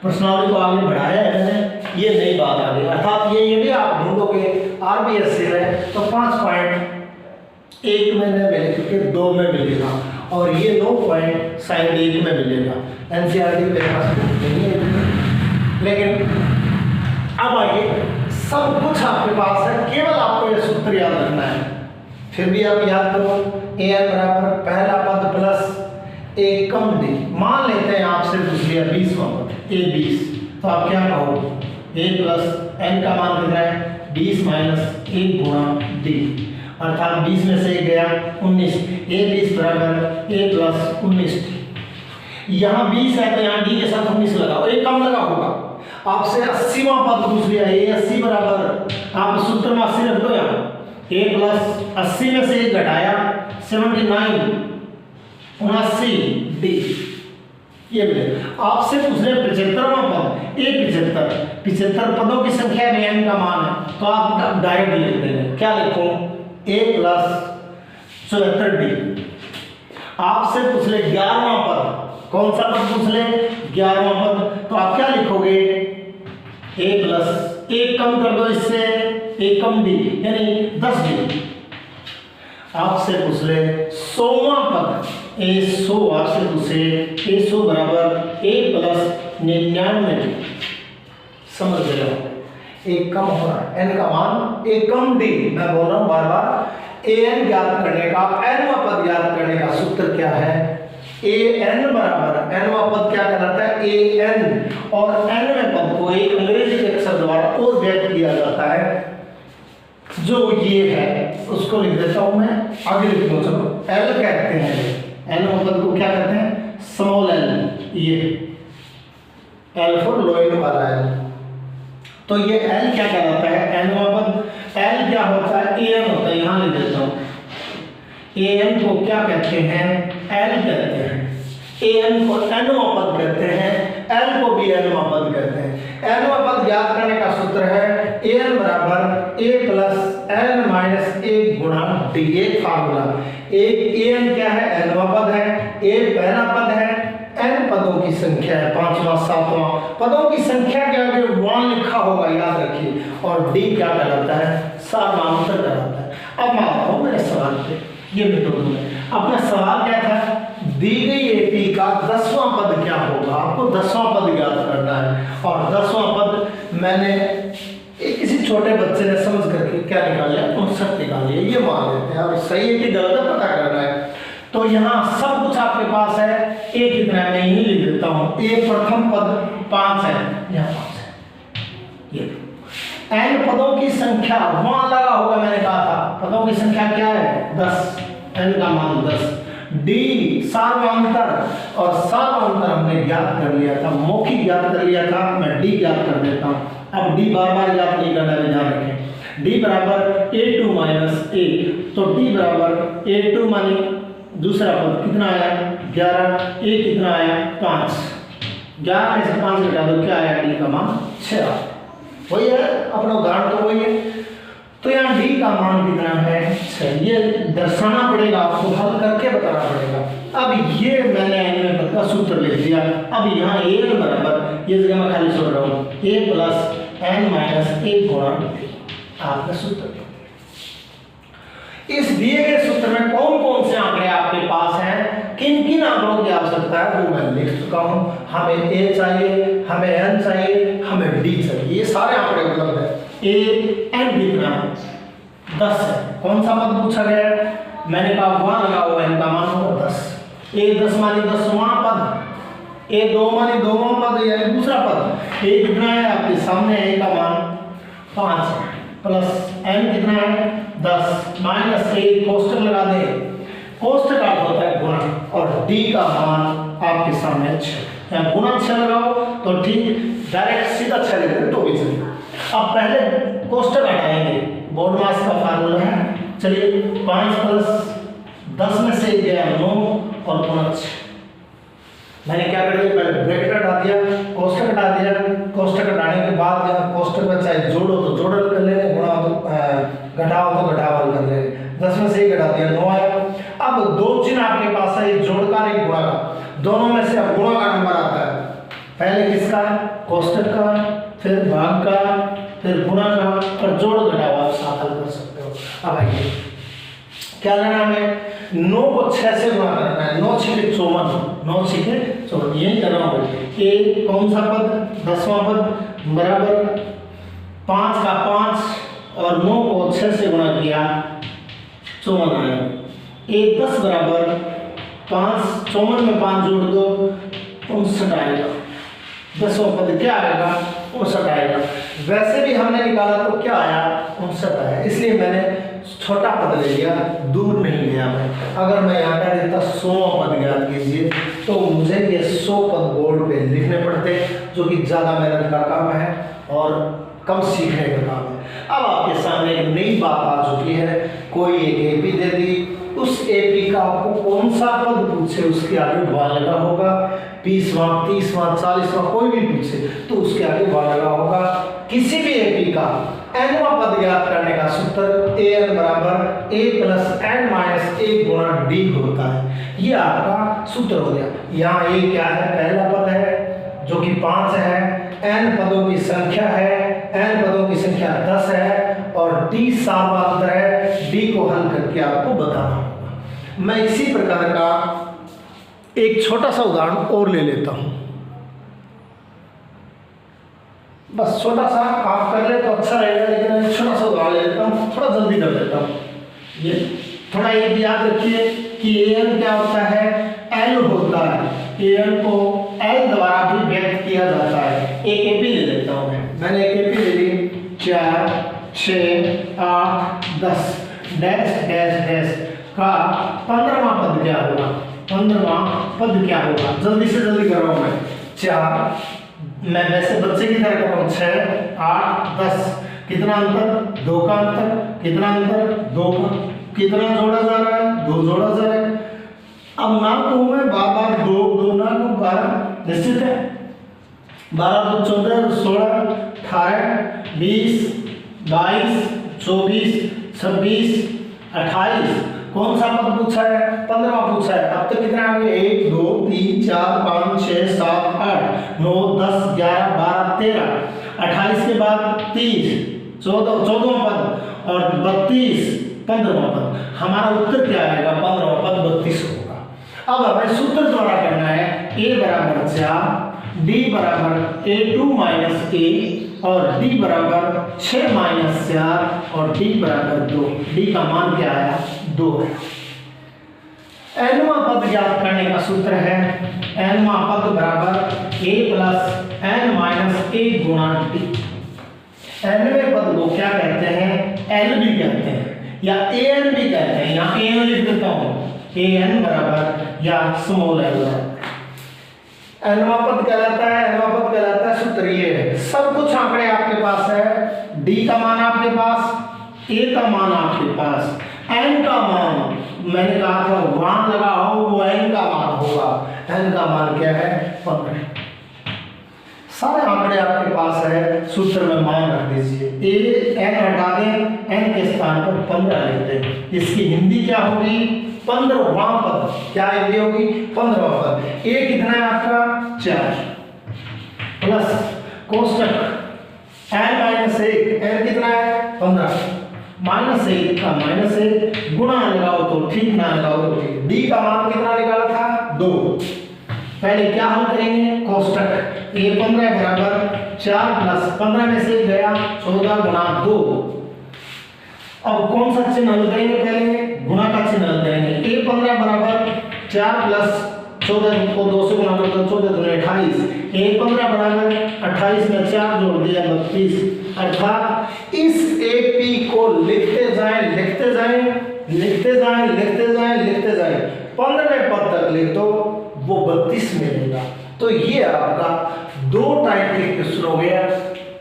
प्रश्नावली को आगे बढ़ाया है मैंने, ये नई बात आ गई। अर्थात ये यदि आप ढूंढोगे आरबीएससी में तो 5.1 में नहीं मिले, क्योंकि 2 में मिलेगा, और ये 9 पॉइंट शायद 1 में मिलेगा। एनसीईआरटी मेरे पास नहीं है, लेकिन अब आइए, सब कुछ आपके पास है, केवल आपको ये सूत्र याद रखना है। फिर भी आप याद करो, an बराबर पहला पद प्लस एक कम डी। मान लेते हैं आपसे पूछ लिया 20वां पद, a 20, तो आप क्या कहोगे? a प्लस n का मान कितना है? 20 माइनस 1 गुणा d। अर्थात 20 में से 1 गया 19, a 20 बराबर a प्लस 19 यहाँ 20 है तो यहाँ d के साथ 19 लगाओ, एक कम लगा होगा। आपसे 80वां पद पूछ लिया, a 80 बराबर आप सूत्र में 80 रख दो यहाँ, a प्लस 80 में से 1 घटाया 79 79 d ये मिले। आपसे पूछ रहे 75वां पद a 75 पदों की संख्या में n का मान है तो आप डायरेक्ट लिख देंगे, क्या लिखो a प्लस 74 d। आपसे पूछ ले 11वां पद, कौन सा पद पूछ ले 11वां पद, तो आप क्या लिखोगे a प्लस 1 कम कर दो इससे 1 कम d यानी 10 d। आपसे पूछ ले 100वां पद a 100, आपसे पूछे a 100 बराबर a प्लस 99 समझ गए, एक कम हो रहा है n का मान, एक कम d। मैं बोल रहा हूं बार बार an ज्ञात करने का, nवां पद ज्ञात करने का सूत्र क्या है, an बराबर nवां पद क्या कहलाता है an, और nवें पद को एक अंग्रेजी के अक्षर द्वारा और व्यक्त किया जाता है जो ये है, उसको लिख देता हूं मैं, आगे लिख दो चलो, l कहते हैं, nवां पद को क्या कहते हैं स्मॉल l, ये l फॉर लोइन वाला l। तो ये l क्या कहलाता है nवां पद, l क्या होता है an होता है, यहां लिख देता हूं, an को क्या कहते हैं l कहते हैं, an को nवां पद कहते हैं, l को भी nवां पद कहते हैं। nवां पद ज्ञात करने का सूत्र है an बराबर a प्लस n माइनस 1 गुणा d, एक फार्मूला। एक an क्या है nवां पद है, a पहला पद है, n पदों की संख्या है, 5वां 7वां पदों की संख्या के आगे 1 लिखा होगा याद रखिए, और d क्या कहलाता है सार्वनांतर कहलाता है। अब मैं आता हूं मेरे सवाल पे, ये मिटो दूंगा। अपना सवाल क्या था, दी गई एपी का 10वां पद क्या होगा, आपको 10वां पद ज्ञात करना है, और 10वां पद मैंने किसी छोटे बच्चे ने समझ करके क्या निकाल लिया 59 निकाल लिया, ये मान लेते हैं, और सही है कि गलत है पता करना है। तो यहाँ सब कुछ आपके पास है, a कितना है मैं यही लिख देता हूँ, a प्रथम पद 5 है, यहाँ 5 है, ये n पदों की संख्या वहां लगा होगा, मैंने कहा था पदों की संख्या क्या है 10, n का मान 10, d सार्वनांतर, और सार्वनांतर हमने ज्ञात कर लिया था, मौखिक ज्ञात कर लिया था, मैं d ज्ञात कर देता हूँ। अब d बार बार ज्ञात नहीं करना है, ध्यान रखें, d बराबर a2 माइनस a, तो d बराबर a2 मानी दूसरा पद कितना आया 11, a कितना आया 5, 11 में से 5 घटा दो क्या आया d का मान 6, वही है अपना उदाहरण तो वही है। तो यहाँ d का मान कितना है 6, ये दर्शाना पड़ेगा आपको, हल करके बताना पड़ेगा। अब ये मैंने n पद का सूत्र लिख दिया, अब यहाँ a बराबर, ये जगह मैं खाली छोड़ रहा हूँ, a प्लस n माइनस 1 गुणा आपका सूत्र। इस दिए गए सूत्र में कौन कौन से आंकड़े आपके पास हैं, किन किन आंकड़ों की आवश्यकता है वो मैं लिख चुका हूं। हमें a चाहिए, हमें n चाहिए, हमें d चाहिए, ये सारे आंकड़े उपलब्ध है। a n कितना है 10 है, कौन सा पद पूछा गया है, मैंने कहा वहां लगा हुआ n का मान होगा 10, a 10 मानी 10वां पद, a 2 मानी 2वां पद यानी दूसरा पद, a कितना है आपके सामने, a का मान 5 है, प्लस n कितना है 10 माइनस 1 कोष्टक लगा दे, कोष्टक का होता है गुणा, और d का मान आपके सामने 6, या गुणा 6 लगाओ तो ठीक, डायरेक्ट सीधा 6 लिख दे तो भी चलेगा। अब पहले कोष्टक हटाएंगे, बोर्ड मास का फार्मूला है, चलिए 5 प्लस 10 में से गया 9 और गुणा 6, मैंने क्या कर दिया पहले ब्रैकेट हटा दिया, कोष्टक हटा दिया, कोष्टक हटाने के बाद जब कोष्टक में चाहे जोड़ो तो जोड़ल कर लेंगे, गुणा तो घटाओ तो घटावल कर लेंगे, 10 में से 1 घटा दिया 9 आया। अब दो चिन्ह आपके पास है, एक जोड़ का एक गुणा का, दोनों में से अब गुणा का नंबर आता है, पहले किसका कोष्टक का, फिर भाग का, फिर गुणा का, और जोड़ घटाओ आप साथ हल कर सकते हो। अब आइए क्या लेना है, 9 को 6 से गुणा करना है, 9 6 54, 9 6 54, यही करना होगा। a कौन सा पद 10वां पद बराबर 5 का 5 और 9 को 6 से गुणा किया 54 आया, a 10 बराबर 5, 54 में 5 जोड़ दो 59 आएगा, 10वां पद क्या आएगा 59 आएगा। वैसे भी हमने निकाला तो क्या आया 59 आया, इसलिए मैंने छोटा पद ले लिया, दूर नहीं गया मैं। अगर मैं यहाँ कह देता 100वां पद ज्ञात कीजिए तो मुझे ये 100 पद बोर्ड पे लिखने पड़ते, जो कि ज़्यादा मेहनत का काम है और कम सीखने का काम है। अब आपके सामने एक नई बात आ चुकी है, कोई एक एपी दे दी, उस एपी का आपको कौन सा पद पूछे उसके आगे वां लगा होगा, 20वां 30वां 40वां कोई भी पूछे तो उसके आगे वां लगा होगा। किसी भी एपी का nवां पद ज्ञात करने का सूत्र an बराबर a प्लस n माइनस 1 गुणा d होता है। ये आपका सूत्र हो गया। यहाँ a क्या है, पहला पद है जो कि 5 है, n पदों की संख्या है, n पदों की संख्या 10 है और d समांतर है, d को हल करके आपको बताना होगा। मैं इसी प्रकार का एक छोटा सा उदाहरण और ले लेता हूं, बस छोटा सा आप कर ले तो अच्छा रहेगा, लेकिन मैं छोटा सा उदाहरण ले लेता हूं, थोड़ा जल्दी कर देता हूं। ये थोड़ा ये भी याद रखिए कि an क्या होता है, l होता है, an को l द्वारा भी व्यक्त किया जाता है। एक एपी ले लेता हूं मैंने एक एपी ले ली, 4 6 8 10 डैश डैश डैश का 15वां पद क्या होगा, 15वां पद क्या होगा, जल्दी से जल्दी कर रहा हूं मैं। 4, मैं वैसे बच्चे की तरह कर रहा हूं, 6 8 10, कितना अंतर, 2 का अंतर, कितना अंतर, 2 का, कितना जोड़ा जा रहा है, 2 जोड़ा जा रहा है। अब ना को मैं बार 2 2 ना को 12 निश्चित है, 12 2 14 16 18 20 22 24 26 28, कौन सा पद पूछा है, 15वां पूछा है। अब तक कितना आ गया, 1 2 3 4 5 6 7 8 9 10 11 12 13, 28 के बाद 30 14वां पद और 32 15वां पद। हमारा उत्तर क्या आएगा, 15वां पद 32 होगा। अब हमें सूत्र द्वारा करना है, a बराबर 4, d बराबर a2 माइनस a और d बराबर 6 माइनस 4 और d बराबर 2। d का मान क्या आया, 2 है। nवां पद ज्ञात करने का सूत्र है, nवां पद बराबर a प्लस n माइनस 1 गुणा d। nवें पद को क्या कहते हैं, l भी कहते हैं या an भी कहते हैं, यहाँ an लिख देता हूँ, an बराबर या स्मॉल l nवां पद कहलाता है, nवां पद कहलाता है, सूत्र ये है। सब कुछ आंकड़े आपके पास है, d का मान आपके पास, a का मान आपके पास, n का मान मैंने कहा था वहां लगा हो वो n का मान होगा, n का मान क्या है, 15। सारे आंकड़े आपके पास है, सूत्र में मान रख दीजिए, n हटा दें, n के स्थान पर 15 लिख दें। इसकी हिंदी क्या होगी, 15वां पद। क्या हिंदी होगी, 15वां पद। a कितना है आपका, 4 प्लस कोष्टक n माइनस 1, n कितना है, 15 माइनस 1 का माइनस 1, गुणा लगाओ तो ठीक, ना लगाओ तो ठीक। d का मान कितना निकाला था, 2। पहले क्या हल करेंगे, कोष्टक a 15 बराबर 4 प्लस 15 में से गया 14 गुणा 2। अब कौन सा चिन्ह हल करेंगे, पहले गुणा का चिन्ह हल करेंगे। a 15 बराबर 4 प्लस 14 को 2 से गुणा करते 14 दूनी 28, a 15 बराबर 28 में 4 जोड़ दिया 32। अर्थात इस AP को लिखते जाएं लिखते जाएं लिखते जाएं लिखते जाएं लिखते जाएं, 15वें पद तक लिख दो, वो 32 मिलेगा। तो ये आपका 2 टाइप के क्वेश्चन हो गया।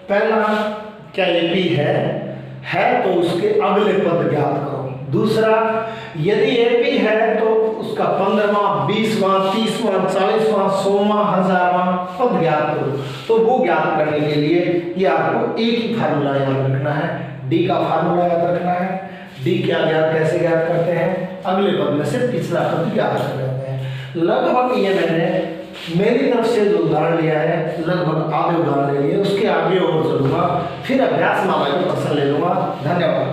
पहला, क्या AP है तो उसके अगले पद ज्ञात करो। दूसरा, यदि AP है तो उसका 15वां 20वां 30वां 40वां 100वां 1000वां पद ज्ञात करो। तो वो ज्ञात करने के लिए ये आपको एक ही फार्मूला याद रखना है, D का फार्मूला याद रखना है। D क्या ज्ञात कैसे ज्ञात करते हैं, अगले पद में से पिछला पद ज्ञात कर लेते हैं। लगभग ये मैंने मेरी तरफ से जो उदाहरण लिया है, लगभग आधे उदाहरण ले लिए, उसके आगे और चलूंगा, फिर अभ्यास मामले में प्रश्न ले लूंगा। धन्यवाद।